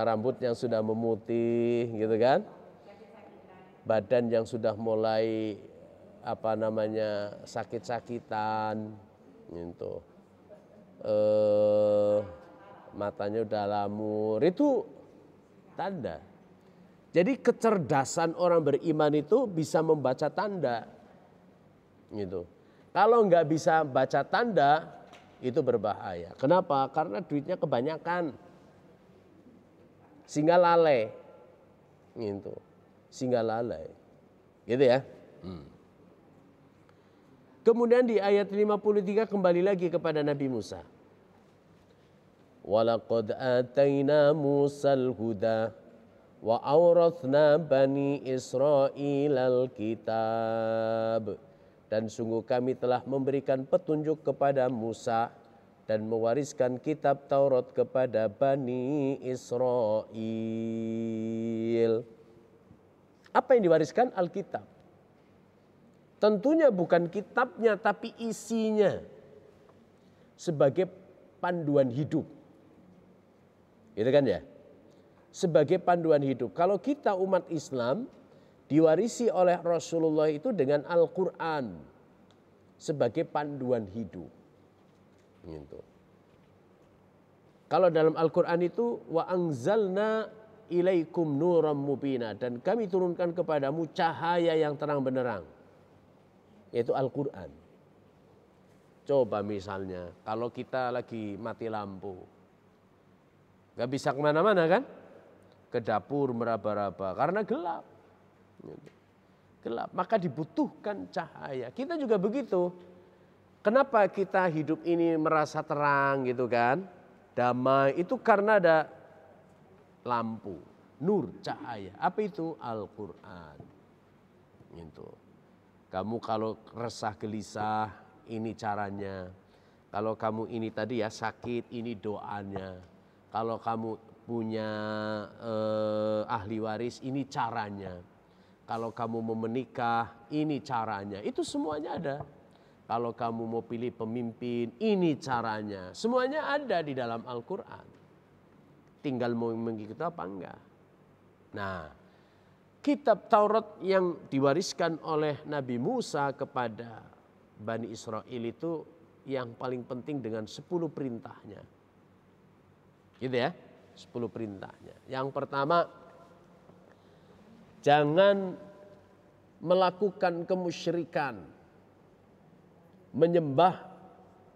Rambut yang sudah memutih gitu kan. Badan yang sudah mulai sakit-sakitan gitu. Matanya udah lamur, itu tanda. Jadi kecerdasan orang beriman itu bisa membaca tanda gitu. Kalau nggak bisa baca tanda itu berbahaya. Kenapa? Karena duitnya kebanyakan sehingga lalai gitu. Sehingga lalai gitu ya. Kemudian di ayat 53 kembali lagi kepada Nabi Musa. Walaqad ataina Musal huda wa awrathna bani Israilal kitab. Dan sungguh kami telah memberikan petunjuk kepada Musa dan mewariskan kitab Taurat kepada Bani Israel. Apa yang diwariskan? Alkitab. Tentunya bukan kitabnya tapi isinya sebagai panduan hidup. Gitu kan ya? Sebagai panduan hidup. Kalau kita umat Islam diwarisi oleh Rasulullah itu dengan Al-Quran sebagai panduan hidup. Gitu. Kalau dalam Al-Quran itu wa anzalna ilaikum nuram mubina, dan kami turunkan kepadamu cahaya yang terang benderang, yaitu Al-Quran. Coba misalnya kalau kita lagi mati lampu, gak bisa kemana-mana kan? Ke dapur meraba-raba karena gelap. Gelap, maka dibutuhkan cahaya. Kita juga begitu. Kenapa kita hidup ini merasa terang gitu kan? Damai, itu karena ada lampu, nur, cahaya. Apa itu? Al-Quran. Gitu. Kamu kalau resah gelisah, ini caranya. Kalau kamu ini tadi ya sakit, ini doanya. Kalau kamu punya ahli waris, ini caranya. Kalau kamu mau menikah, ini caranya. Itu semuanya ada. Kalau kamu mau pilih pemimpin, ini caranya. Semuanya ada di dalam Al-Quran. Tinggal mau mengikuti apa enggak. Nah, kitab Taurat yang diwariskan oleh Nabi Musa kepada Bani Israel itu yang paling penting dengan 10 perintahnya. Gitu ya, 10 perintahnya. Yang pertama, jangan melakukan kemusyrikan, menyembah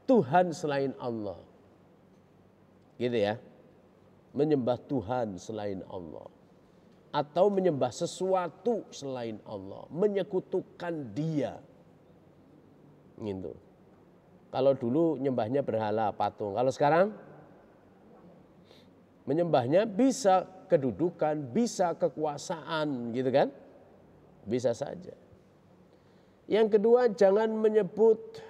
Tuhan selain Allah. Gitu ya. Menyembah Tuhan selain Allah. Atau menyembah sesuatu selain Allah. Menyekutukan Dia. Gitu. Kalau dulu nyembahnya berhala, patung. Kalau sekarang menyembahnya bisa kedudukan, bisa kekuasaan, gitu kan? Bisa saja. Yang kedua, jangan menyebut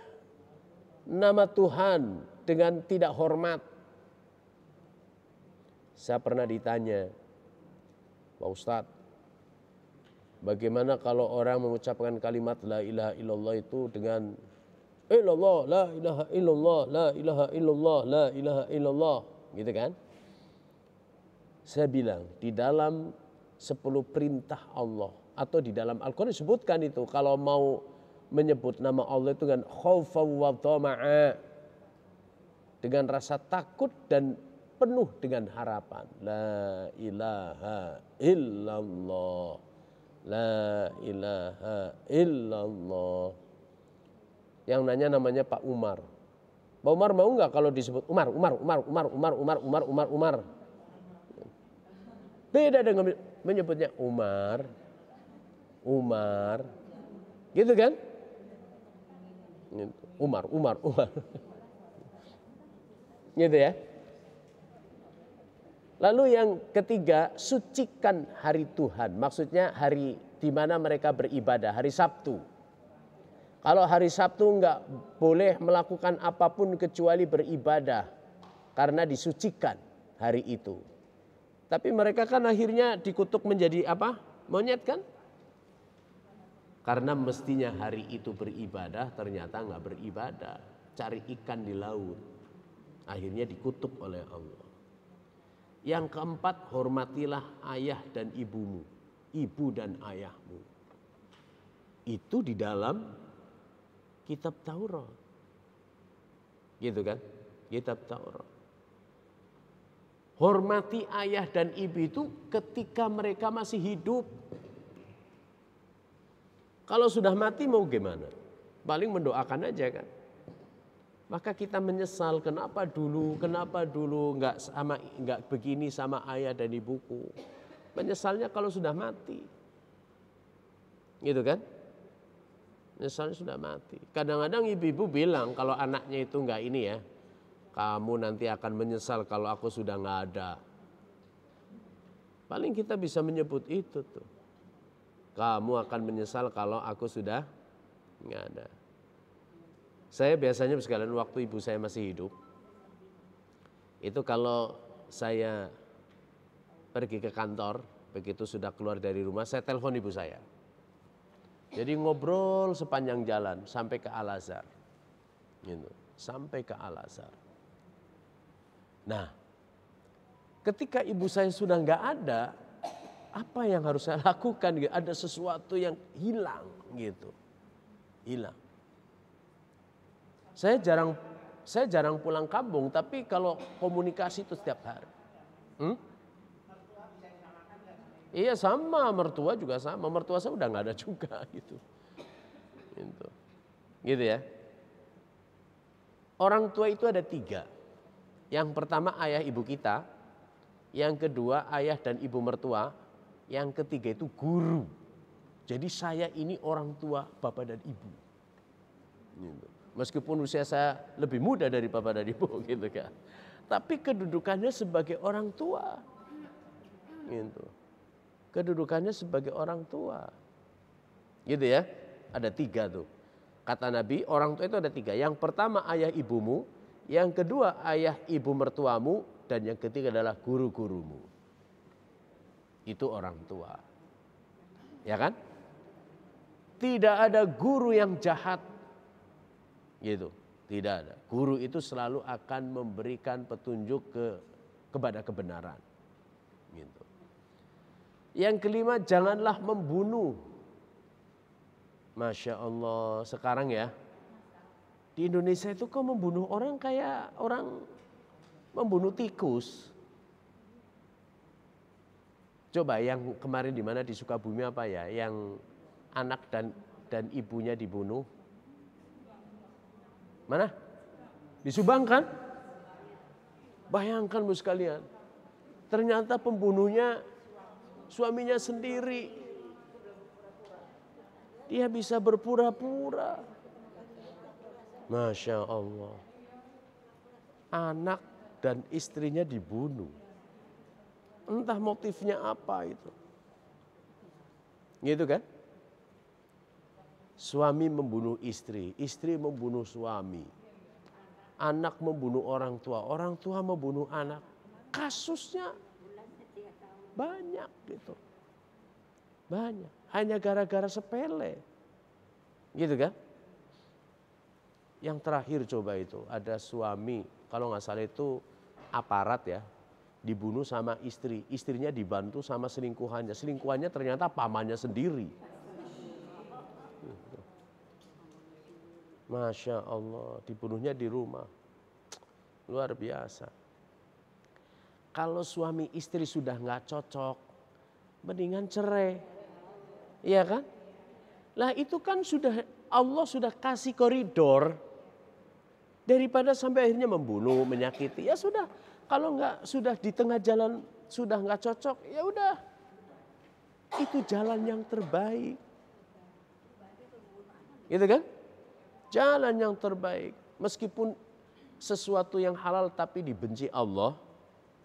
nama Tuhan dengan tidak hormat. Saya pernah ditanya, Pak Ustadz, bagaimana kalau orang mengucapkan kalimat la ilaha illallah itu dengan illallah, la ilaha illallah, la ilaha illallah, la ilaha illallah, gitu kan? Saya bilang di dalam 10 perintah Allah atau di dalam Al-Quran disebutkan itu, kalau mau menyebut nama Allah itu dengan khaufa wa tama'a, dengan rasa takut dan penuh dengan harapan. La ilaha illallah, la ilaha illallah. Yang nanya namanya Pak Umar. Pak Umar mau nggak kalau disebut Umar? Beda dengan menyebutnya Umar, gitu kan? Umar. Gitu ya. Lalu yang ketiga, sucikan hari Tuhan. Maksudnya hari di mana mereka beribadah, hari Sabtu. Kalau hari Sabtu enggak boleh melakukan apapun kecuali beribadah. Karena disucikan hari itu. Tapi mereka kan akhirnya dikutuk menjadi apa? Monyet kan? Karena mestinya hari itu beribadah, ternyata enggak beribadah. Cari ikan di laut. Akhirnya dikutuk oleh Allah. Yang keempat, hormatilah ayah dan ibumu. Ibu dan ayahmu. Itu di dalam kitab Taurat. Gitu kan? Kitab Taurat. Hormati ayah dan ibu itu ketika mereka masih hidup. Kalau sudah mati mau gimana? Paling mendoakan aja kan. Maka kita menyesal kenapa dulu nggak begini sama ayah dan ibuku. Menyesalnya kalau sudah mati. Gitu kan? Menyesalnya sudah mati. Kadang-kadang ibu-ibu bilang kalau anaknya itu nggak ini ya. Kamu nanti akan menyesal kalau aku sudah nggak ada. Paling kita bisa menyebut itu tuh. Kamu akan menyesal kalau aku sudah nggak ada. Saya biasanya sekalian waktu ibu saya masih hidup. Itu kalau saya pergi ke kantor, begitu sudah keluar dari rumah, saya telepon ibu saya. Jadi ngobrol sepanjang jalan sampai ke Al-Azhar. Gitu, sampai ke Al-Azhar. Nah, ketika ibu saya sudah nggak ada, apa yang harus saya lakukan? Ada sesuatu yang hilang gitu. Hilang. Saya jarang pulang kampung, tapi kalau komunikasi itu setiap hari. Iya sama, mertua juga sama. Mertua saya udah nggak ada juga gitu. Gitu ya. Orang tua itu ada 3. Yang pertama ayah ibu kita, yang kedua ayah dan ibu mertua, yang ketiga itu guru. Jadi saya ini orang tua bapak dan ibu. Gitu. Meskipun usia saya lebih muda dari bapak dan ibu gitu kan. Tapi kedudukannya sebagai orang tua. Gitu. Kedudukannya sebagai orang tua. Gitu ya. Ada 3 tuh. Kata Nabi orang tua itu ada 3. Yang pertama ayah ibumu. Yang kedua ayah ibu mertuamu. Dan yang ketiga adalah guru-gurumu. Itu orang tua. Ya kan? Tidak ada guru yang jahat. Gitu. Tidak ada. Guru itu selalu akan memberikan petunjuk kepada kebenaran. Gitu. Yang kelima, janganlah membunuh. Masya Allah, sekarang ya. Di Indonesia itu kok membunuh orang kayak orang membunuh tikus. Coba yang kemarin di mana di Sukabumi apa ya, yang anak dan ibunya dibunuh. Mana? Di Subang kan? Bayangkan Bu sekalian. Ternyata pembunuhnya suaminya sendiri. Dia bisa berpura-pura. Masya Allah. Anak dan istrinya dibunuh. Entah motifnya apa itu. Gitu kan? Suami membunuh istri, istri membunuh suami. Anak membunuh orang tua membunuh anak. Kasusnya banyak gitu. Banyak. Hanya gara-gara sepele. Gitu kan? Yang terakhir coba itu ada suami, kalau nggak salah itu aparat ya, dibunuh sama istri. Istrinya dibantu sama selingkuhannya. Selingkuhannya ternyata pamannya sendiri. Masya Allah, dibunuhnya di rumah. Luar biasa. Kalau suami istri sudah nggak cocok, mendingan cerai. Iya kan? Lah itu kan sudah Allah sudah kasih koridor. Daripada sampai akhirnya membunuh, menyakiti. Ya sudah, kalau nggak sudah di tengah jalan sudah nggak cocok, ya udah. Itu jalan yang terbaik. Gitu kan? Jalan yang terbaik. Meskipun sesuatu yang halal tapi dibenci Allah,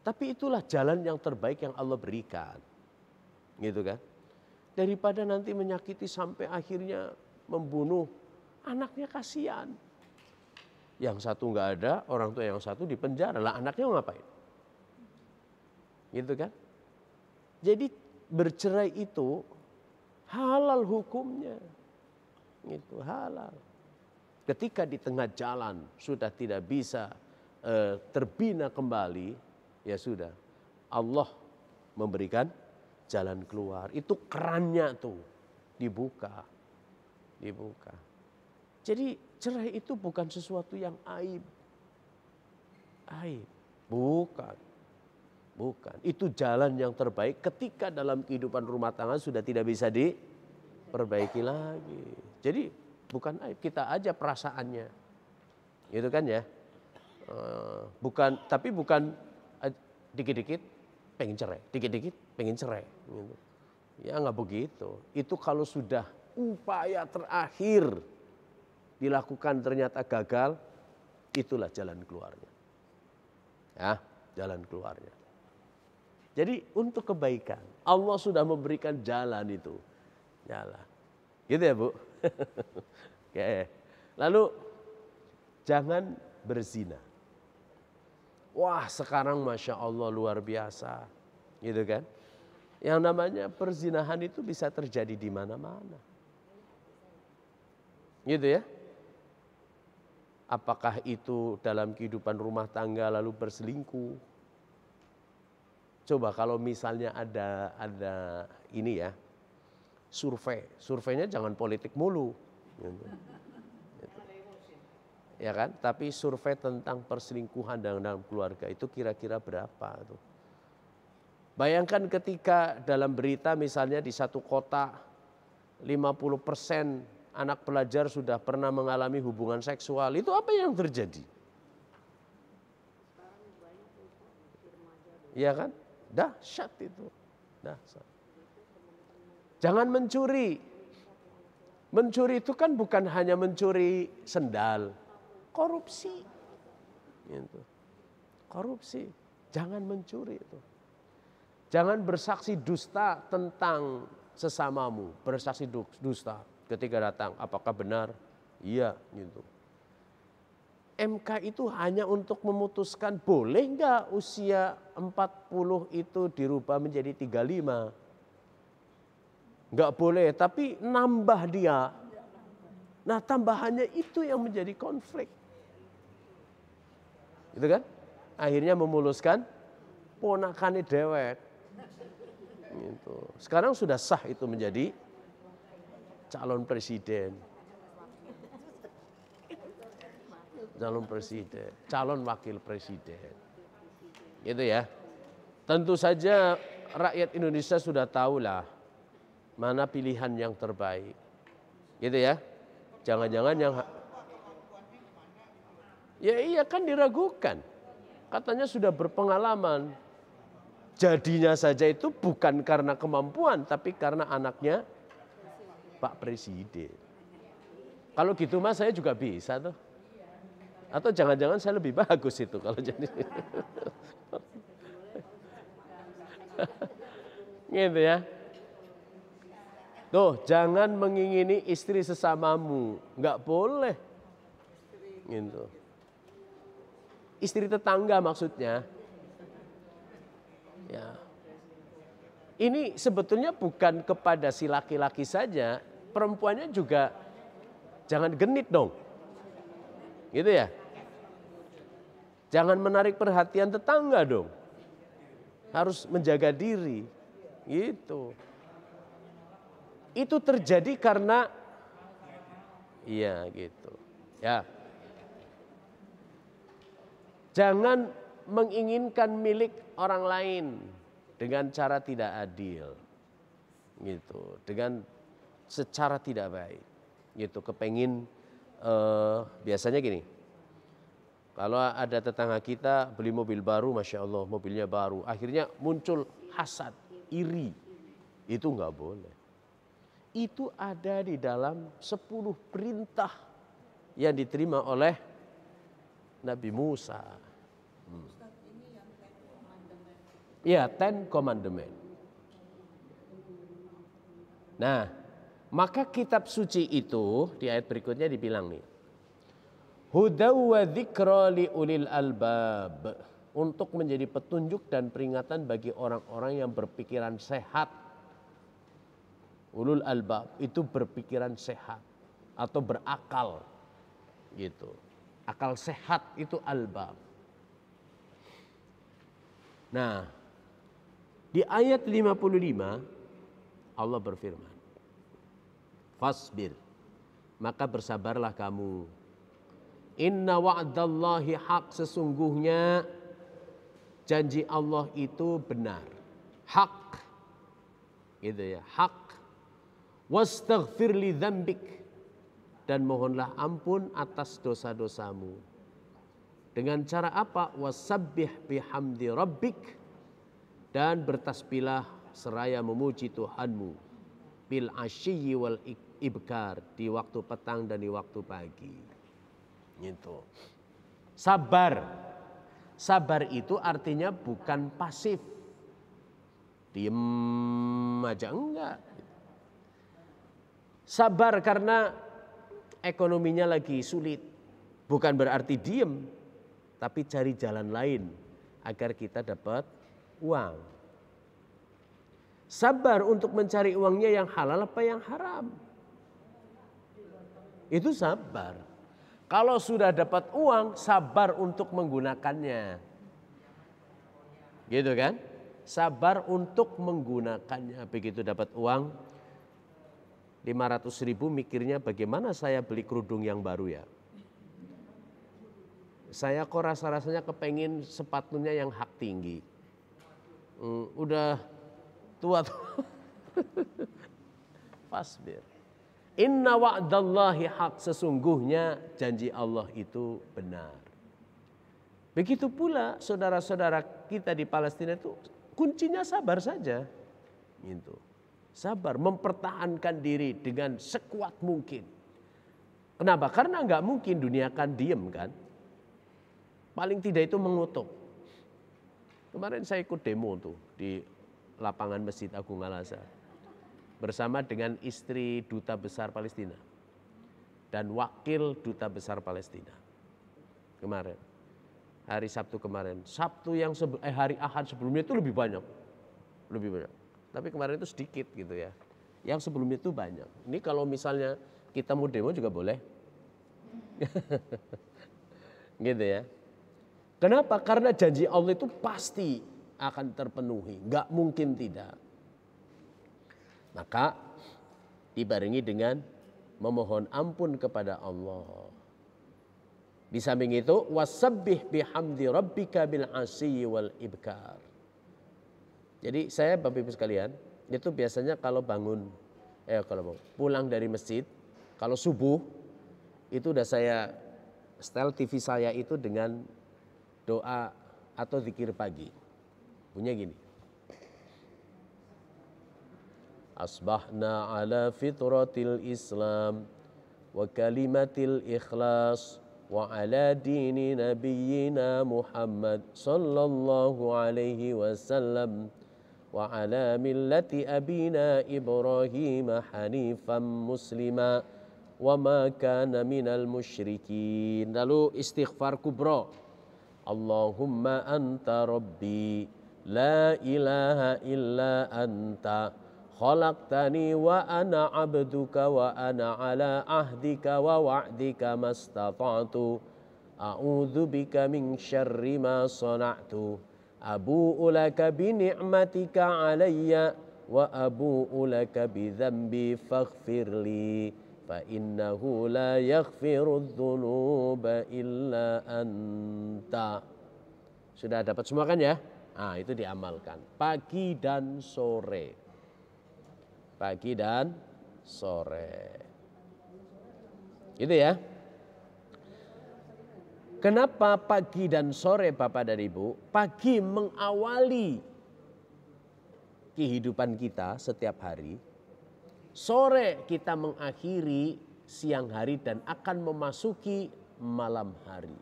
Tapi itulah jalan yang terbaik yang Allah berikan. Gitu kan? Daripada nanti menyakiti sampai akhirnya membunuh anaknya, kasihan. Yang satu nggak ada, orang tua yang satu di penjara. Lah anaknya mau ngapain? Gitu kan? Jadi bercerai itu halal hukumnya. Gitu, halal. Ketika di tengah jalan sudah tidak bisa terbina kembali, ya sudah. Allah memberikan jalan keluar. Itu kerannya tuh dibuka. Dibuka. Jadi cerai itu bukan sesuatu yang aib. Aib. Bukan. Bukan. Itu jalan yang terbaik ketika dalam kehidupan rumah tangga sudah tidak bisa diperbaiki lagi. Jadi bukan aib, kita aja perasaannya. Gitu kan ya. Tapi bukan dikit-dikit pengen cerai, dikit-dikit pengen cerai. Gitu. Ya nggak begitu. Itu kalau sudah upaya terakhir dilakukan ternyata gagal, itulah jalan keluarnya. Ya, jalan keluarnya. Jadi untuk kebaikan, Allah sudah memberikan jalan itu. Jalan. Gitu ya Bu? Oke. Lalu jangan berzina. Wah sekarang Masya Allah luar biasa. Gitu kan? Yang namanya perzinahan itu bisa terjadi di mana-mana. Gitu ya? Apakah itu dalam kehidupan rumah tangga lalu berselingkuh? Coba kalau misalnya ada ini ya, surveinya jangan politik mulu. Gitu. Ya kan? Tapi survei tentang perselingkuhan dalam keluarga itu kira-kira berapa tuh? Bayangkan ketika dalam berita misalnya di satu kota 50% anak pelajar sudah pernah mengalami hubungan seksual. Itu apa yang terjadi? Iya kan? Dahsyat itu. Dahsyat. Jangan mencuri. Mencuri itu kan bukan hanya mencuri sendal. Korupsi. Gitu. Korupsi. Jangan mencuri itu. Jangan bersaksi dusta tentang sesamamu. Bersaksi dusta ketika datang. Apakah benar? Iya. Gitu. MK itu hanya untuk memutuskan boleh nggak usia 40 itu dirubah menjadi 35. Nggak boleh, tapi nambah dia. Nah tambahannya itu yang menjadi konflik. Gitu kan? Akhirnya memuluskan ponakannya dewek. Gitu. Sekarang sudah sah itu menjadi calon presiden. Calon presiden, calon wakil presiden. Gitu ya. Tentu saja rakyat Indonesia sudah tahulah mana pilihan yang terbaik. Gitu ya. Jangan-jangan yang ya iya kan diragukan. Katanya sudah berpengalaman. Jadinya saja itu bukan karena kemampuan tapi karena anaknya Pak Presiden. Kalau gitu Mas saya juga bisa tuh. Atau jangan-jangan saya lebih bagus itu kalau jadi. Gitu ya. Tuh, jangan mengingini istri sesamamu. Enggak boleh. Gitu. Istri tetangga maksudnya. Ya. Ini sebetulnya bukan kepada si laki-laki saja, perempuannya juga jangan genit dong. Gitu ya. Jangan menarik perhatian tetangga dong. Harus menjaga diri. Gitu. Itu terjadi karena iya gitu. Ya. Jangan menginginkan milik orang lain dengan cara tidak adil. Gitu. Dengan secara tidak baik. Gitu. Kepengin biasanya gini. Kalau ada tetangga kita beli mobil baru, Masya Allah mobilnya baru. Akhirnya muncul hasad, iri. Itu nggak boleh. Itu ada di dalam 10 perintah yang diterima oleh Nabi Musa. Ya, Ten Commandment. Nah, maka kitab suci itu di ayat berikutnya dibilang nih. Hudaw wa dzikra li ulil albab. Untuk menjadi petunjuk dan peringatan bagi orang-orang yang berpikiran sehat. Ulul albab itu berpikiran sehat atau berakal. Gitu. Akal sehat itu albab. Nah, di ayat 55 Allah berfirman, fasbir, maka bersabarlah kamu. Inna wa'dallahi haq, sesungguhnya janji Allah itu benar. Hak. Gitu ya, hak. Wastaghfir li dzambik, dan mohonlah ampun atas dosa-dosamu. Dengan cara apa? Wasabbih bihamdi rabbik, dan bertasbihlah seraya memuji Tuhanmu. Bil asyyi wal ibkar, di waktu petang dan di waktu pagi. Gitu. Sabar. Sabar itu artinya bukan pasif. Diem aja, enggak. Sabar karena ekonominya lagi sulit. Bukan berarti diem, tapi cari jalan lain agar kita dapat uang. Sabar untuk mencari uangnya yang halal apa yang haram. Itu sabar. Kalau sudah dapat uang, sabar untuk menggunakannya. Gitu kan? Sabar untuk menggunakannya. Begitu dapat uang 500.000, mikirnya bagaimana saya beli kerudung yang baru ya. Saya kok rasa-rasanya kepengin sepatunya yang hak tinggi. Udah tua tuh. Fasbir. Inna wa'dallahi haq, sesungguhnya janji Allah itu benar. Begitu pula saudara-saudara kita di Palestina itu kuncinya sabar saja. Gitu. Sabar, mempertahankan diri dengan sekuat mungkin. Kenapa? Karena nggak mungkin dunia akan diem kan. Paling tidak itu mengutuk. Kemarin saya ikut demo tuh di lapangan Masjid Agung Al-Azhar bersama dengan istri Duta Besar Palestina dan wakil Duta Besar Palestina. Kemarin, hari Sabtu kemarin. Sabtu yang hari Ahad sebelumnya itu lebih banyak. Tapi kemarin itu sedikit gitu ya. Yang sebelumnya itu banyak. Ini kalau misalnya kita mau demo juga boleh. Gitu ya. Kenapa? Karena janji Allah itu pasti akan terpenuhi. Nggak mungkin tidak. Maka dibarengi dengan memohon ampun kepada Allah. Di samping itu, wasabbih bihamdi rabbika bil asyi wal ibkar. Jadi saya Bapak Ibu sekalian, itu biasanya kalau pulang dari masjid, kalau subuh, itu udah saya setel TV saya itu dengan doa atau zikir pagi. Punya gini. Asbahna ala fitratil Islam wa kalimatil ikhlas wa ala dini nabiyyina Muhammad sallallahu alaihi wasallam wa ala millati abina Ibrahim hanifan muslima wa ma kana minal musyrikin. Lalu istighfar kubra. Allahumma anta rabbi la ilaha illa anta khalaqtani wa ana abduka wa ana ala ahdika wa wa'dika mastata'tu a'udzu bika min syarri ma sana'tu abu'u laka bi ni'matika alayya wa abu'u laka bi dzambi faghfirli fa innahu la yaghfiru dzunuba illa anta. Sudah dapat semua kan ya? Nah, itu diamalkan pagi dan sore. Pagi dan sore. Gitu ya. Kenapa pagi dan sore Bapak dan Ibu? Pagi mengawali kehidupan kita setiap hari. Sore kita mengakhiri siang hari dan akan memasuki malam hari.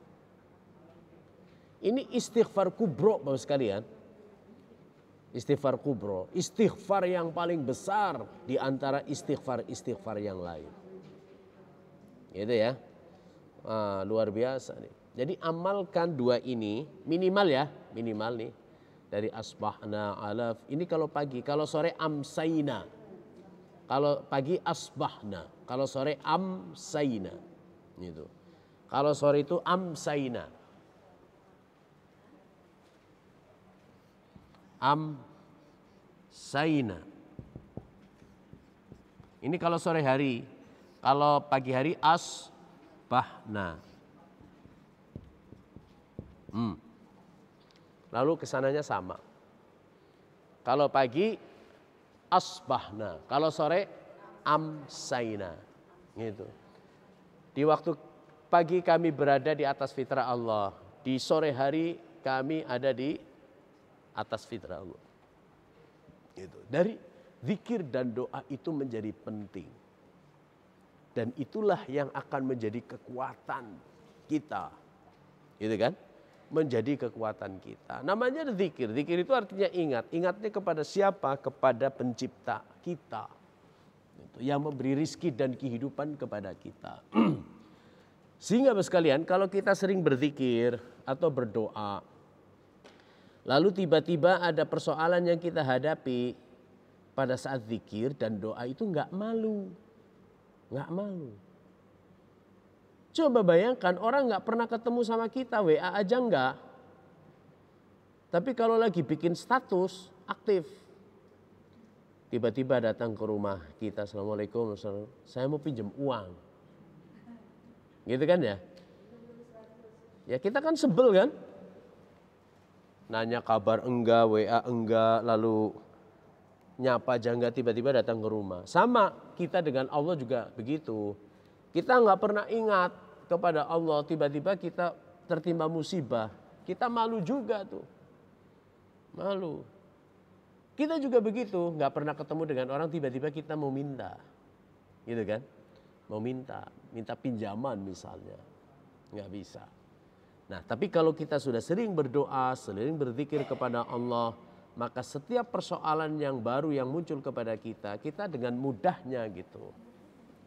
Ini istighfar kubro Bapak sekalian. Istighfar kubro, istighfar yang paling besar di antara istighfar yang lain. Gitu ya. Luar biasa nih. Jadi amalkan dua ini minimal ya, minimal nih. Dari asbahna alaf. Ini kalau pagi, kalau sore amsaina. Kalau pagi asbahna, kalau sore amsaina. Gitu. Kalau sore itu amsaina. Amsaina. Ini kalau sore hari. Kalau pagi hari asbahna. Lalu kesananya sama. Kalau pagi asbahna. Kalau sore amsaina. Gitu. Di waktu pagi kami berada di atas fitrah Allah. Di sore hari kami ada di atas fitrah Allah. Gitu. Dari zikir dan doa itu menjadi penting. Dan itulah yang akan menjadi kekuatan kita. Gitu kan? Menjadi kekuatan kita. Namanya zikir. Zikir itu artinya ingat. Ingatnya kepada siapa? Kepada pencipta kita. Gitu. Yang memberi rizki dan kehidupan kepada kita. Sehingga sekalian, kalau kita sering berzikir atau berdoa, lalu tiba-tiba ada persoalan yang kita hadapi pada saat zikir dan doa itu nggak malu. Nggak malu. Coba bayangkan orang nggak pernah ketemu sama kita, WA aja nggak. Tapi kalau lagi bikin status aktif. Tiba-tiba datang ke rumah kita, Assalamualaikum, saya mau pinjam uang. Gitu kan ya? Ya kita kan sebel kan? Nanya kabar enggak, WA enggak, lalu nyapa aja enggak, tiba-tiba datang ke rumah. Sama kita dengan Allah juga begitu. Kita enggak pernah ingat kepada Allah, tiba-tiba kita tertimpa musibah. Kita malu juga tuh. Malu. Kita juga begitu, enggak pernah ketemu dengan orang, tiba-tiba kita mau minta. Gitu kan? Mau minta pinjaman misalnya. Enggak bisa. Nah, tapi kalau kita sudah sering berdoa, sering berzikir kepada Allah, maka setiap persoalan yang baru yang muncul kepada kita, kita dengan mudahnya gitu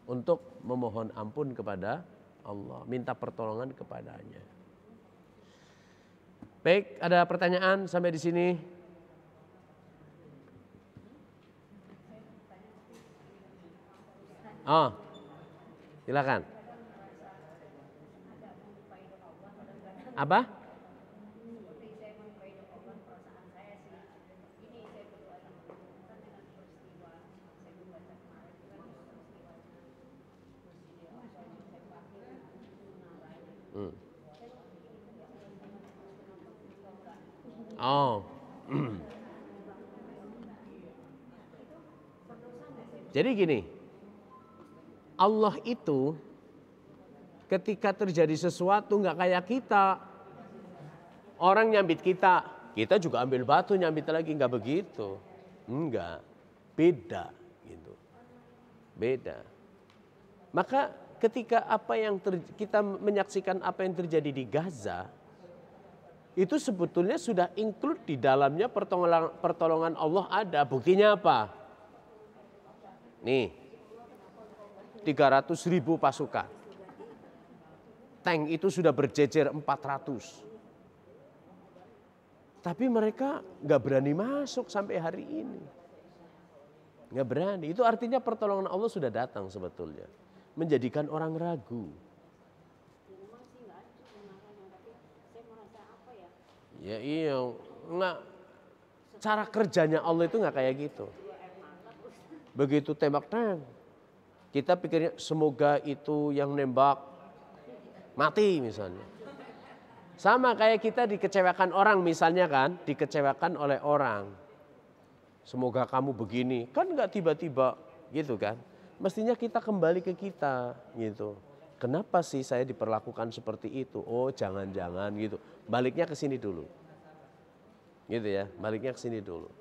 untuk memohon ampun kepada Allah, minta pertolongan kepadanya. Baik, ada pertanyaan sampai di sini? Oh, silakan. Apa? Oh. Jadi gini, Allah itu ketika terjadi sesuatu nggak kayak kita, orang nyambit kita juga ambil batu nyambit lagi, nggak begitu, enggak, beda gitu, beda. Maka ketika kita menyaksikan apa yang terjadi di Gaza, itu sebetulnya sudah include di dalamnya pertolongan Allah ada. Buktinya apa? Nih, 300.000 pasukan. Tank itu sudah berjejer 400. Tapi mereka nggak berani masuk sampai hari ini. Nggak berani. Itu artinya pertolongan Allah sudah datang sebetulnya. Menjadikan orang ragu. Ya iya, nggak, cara kerjanya Allah itu nggak kayak gitu. Begitu tembak tank, kita pikirnya semoga itu yang nembak mati misalnya. Sama kayak kita dikecewakan orang misalnya kan, dikecewakan oleh orang. Semoga kamu begini, kan nggak tiba-tiba gitu kan. Mestinya kita kembali ke kita gitu. Kenapa sih saya diperlakukan seperti itu? Oh jangan-jangan gitu. Baliknya ke sini dulu. Gitu ya, baliknya ke sini dulu.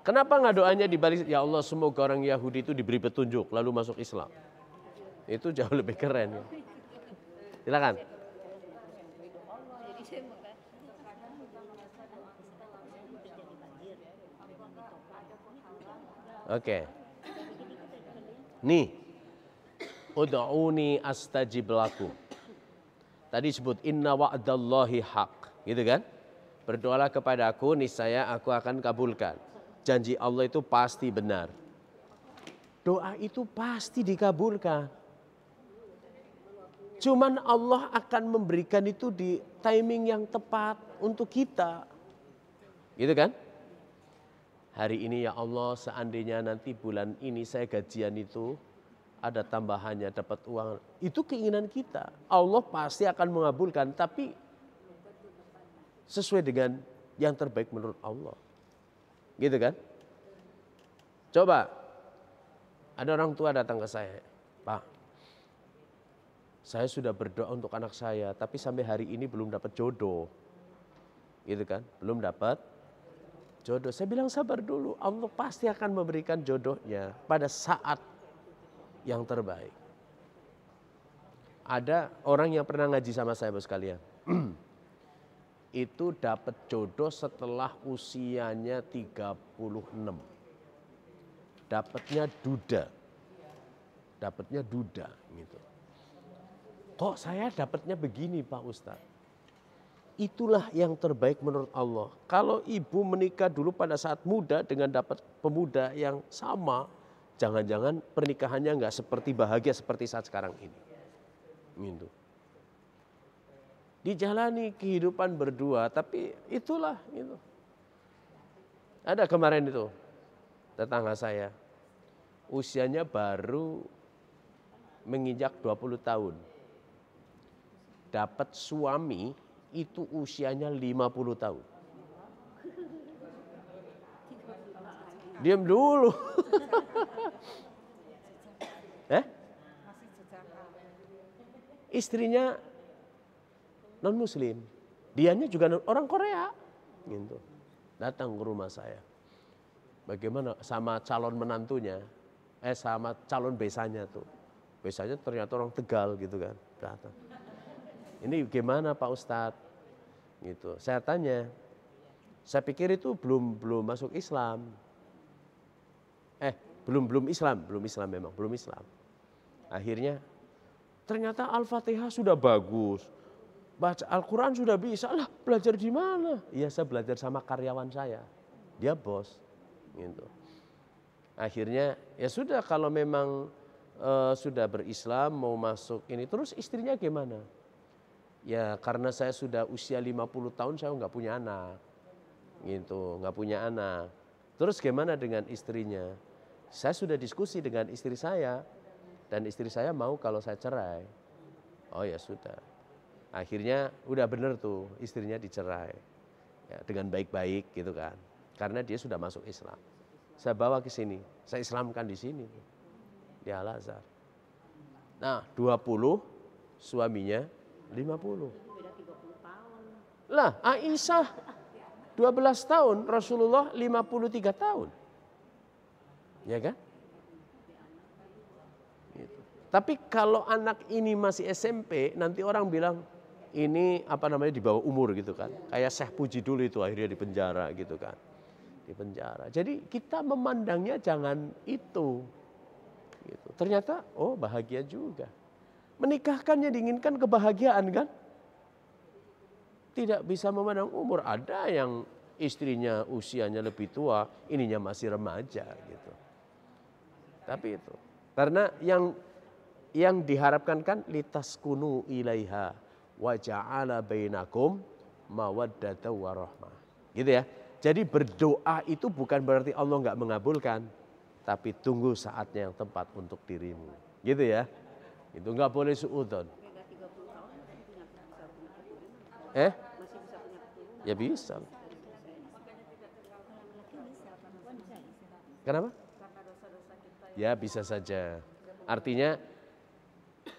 Kenapa nggak doanya dibalik, ya Allah semoga orang Yahudi itu diberi petunjuk lalu masuk Islam. Itu jauh lebih keren ya. Silakan. Oke. Nih. Ud'uni astajib lakum. Tadi sebut inna wa'dallahi haq, gitu kan? Berdoalah kepada aku, niscaya aku akan kabulkan. Janji Allah itu pasti benar. Doa itu pasti dikabulkan. Cuman Allah akan memberikan itu di timing yang tepat untuk kita. Gitu kan? Hari ini ya Allah, seandainya nanti bulan ini saya gajian itu ada tambahannya, dapat uang. Itu keinginan kita. Allah pasti akan mengabulkan, tapi sesuai dengan yang terbaik menurut Allah. Gitu kan? Coba, ada orang tua datang ke saya, Pak, saya sudah berdoa untuk anak saya, tapi sampai hari ini belum dapat jodoh. Gitu kan? Belum dapat jodoh. Saya bilang sabar dulu, Allah pasti akan memberikan jodohnya pada saat yang terbaik. Ada orang yang pernah ngaji sama saya, Bos sekalian. Itu dapat jodoh setelah usianya 36. Dapatnya duda. Dapatnya duda gitu. Kok saya dapatnya begini, Pak Ustadz? Itulah yang terbaik menurut Allah. Kalau ibu menikah dulu pada saat muda dengan dapat pemuda yang sama, jangan-jangan pernikahannya nggak seperti bahagia seperti saat sekarang ini. Gitu. Dijalani kehidupan berdua, tapi itulah gitu. Ada kemarin itu tetangga saya, usianya baru menginjak 20 tahun. Dapat suami itu usianya 50 tahun. Diam dulu. Istrinya non muslim, dianya juga orang Korea, gitu. Datang ke rumah saya. Bagaimana sama calon menantunya, sama calon besanya tuh. Besanya ternyata orang Tegal gitu kan. Datang. Ini gimana Pak Ustadz? Gitu. Saya tanya, saya pikir itu belum masuk Islam. Belum Islam. Akhirnya ternyata Al-Fatihah sudah bagus. Baca Al-Quran sudah bisa. Lah, belajar di mana? Iya, saya belajar sama karyawan saya. Dia bos. Gitu. Akhirnya ya sudah, kalau memang sudah berislam mau masuk ini. Terus istrinya gimana? Ya karena saya sudah usia 50 tahun saya nggak punya anak. Gitu, nggak punya anak. Terus gimana dengan istrinya? Saya sudah diskusi dengan istri saya. Dan istri saya mau kalau saya cerai. Oh ya sudah. Akhirnya udah bener tuh istrinya dicerai. Ya, dengan baik-baik gitu kan. Karena dia sudah masuk Islam. Saya bawa ke sini. Saya Islamkan di sini. Di Al-Azhar. Nah 20, suaminya 50. Beda 30 tahun. Lah Aisyah 12 tahun, Rasulullah 53 tahun. Ya kan? Gitu. Tapi kalau anak ini masih SMP, nanti orang bilang ini di bawah umur gitu kan. Kayak Syekh Puji dulu itu akhirnya di penjara gitu kan. Di penjara. Jadi kita memandangnya jangan itu. Gitu. Ternyata bahagia juga. Menikahkannya diinginkan kebahagiaan kan? Tidak bisa memandang umur. Ada yang istrinya usianya lebih tua, ininya masih remaja gitu. Tapi itu. Karena yang diharapkan kan litaskunu ilaiha wa ja'ala bainakum mawaddata warahmah. Gitu ya. Jadi berdoa itu bukan berarti Allah nggak mengabulkan, tapi tunggu saatnya yang tepat untuk dirimu. Gitu ya. Itu nggak boleh suudzon. Beda 30 tahun masih bisa punya keturunan. Eh? Masih bisa punya keturunan. Ya bisa. Kenapa? Karena dosa-dosa kita Ya bisa saja. Artinya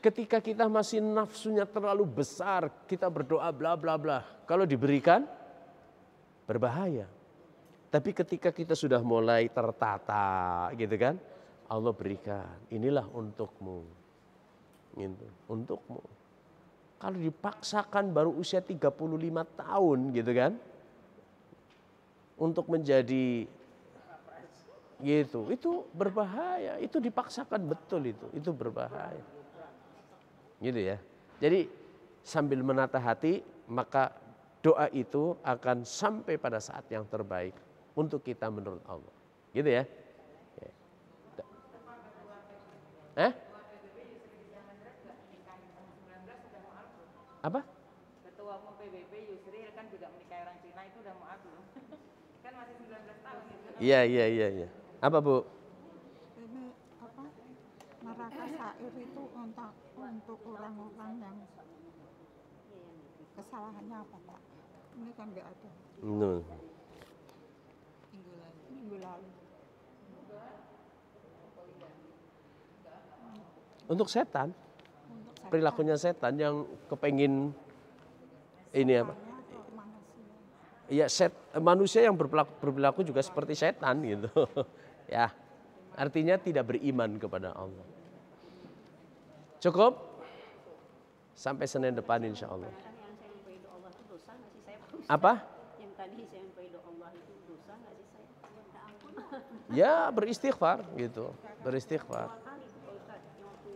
ketika kita masih nafsunya terlalu besar, kita berdoa bla bla bla. Kalau diberikan berbahaya. Tapi ketika kita sudah mulai tertata gitu kan, Allah berikan, inilah untukmu. Gitu, untukmu. Kalau dipaksakan baru usia 35 tahun gitu kan. Untuk menjadi gitu, itu berbahaya, itu dipaksakan betul itu berbahaya. Gitu ya. Jadi sambil menata hati, maka doa itu akan sampai pada saat yang terbaik untuk kita menurut Allah. Gitu ya. Apa? Ketua Umum PBB Yusril kan juga menikahi orang Cina, itu udah mau belum? Kan masih 19 tahun gitu. Iya. Apa Bu? Ini apa? Neraka Sair itu untuk orang-orang yang kesalahannya apa Pak? Ini kan nggak ada. Minggu lalu. Untuk setan, perilakunya setan yang kepengin ini apa? Ya manusia yang berperilaku juga seperti setan gitu. Ya, artinya tidak beriman kepada Allah. Cukup? Sampai Senin depan insya Allah. Yang saya memperido Allah itu dosa nggak sih saya? Apa? Yang tadi saya memperido Allah itu dosa nggak sih saya? Minta ampun. Ya beristighfar gitu, beristighfar. Dua kali tuh Pak Ustadz, yang waktu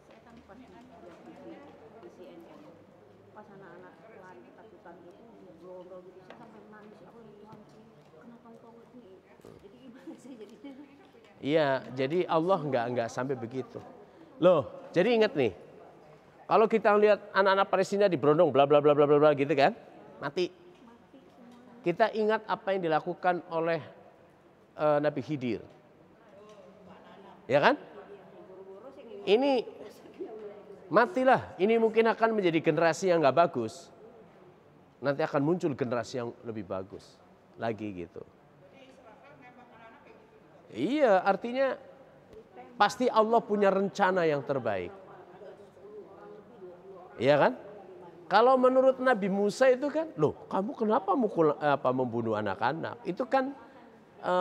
saya kan pas di CNN, pas anak-anak lari ketakutan gitu, ngobrol gitu, saya sampai nangis, aku ya Tuhan, kenapa engkau ini? Jadi gimana sih jadinya? Iya, jadi Allah nggak sampai begitu. Loh, jadi ingat nih, kalau kita lihat anak-anak Palestina diberondong bla bla bla bla bla gitu kan, mati. Kita ingat apa yang dilakukan oleh Nabi Khidir, ya kan? Ini matilah, ini mungkin akan menjadi generasi yang nggak bagus. Nanti akan muncul generasi yang lebih bagus lagi gitu. Iya, artinya pasti Allah punya rencana yang terbaik. Iya kan? Kalau menurut Nabi Musa itu kan, loh kamu kenapa membunuh anak-anak? Itu kan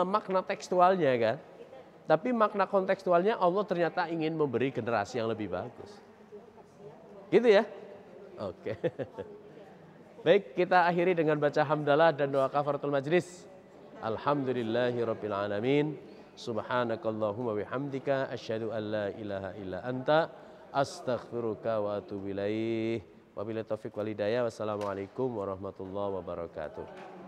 makna tekstualnya kan. Tapi makna kontekstualnya Allah ternyata ingin memberi generasi yang lebih bagus. Gitu ya? Oke. Baik, kita akhiri dengan baca hamdalah dan doa kafaratul majlis. Alhamdulillahirabbil alamin. Subhanakallahumma bihamdika asyhadu an la ilaha illa anta astaghfiruka wa atubu ilaih. Wabillahi taufiq wal hidayah. Wassalamualaikum warahmatullahi wabarakatuh.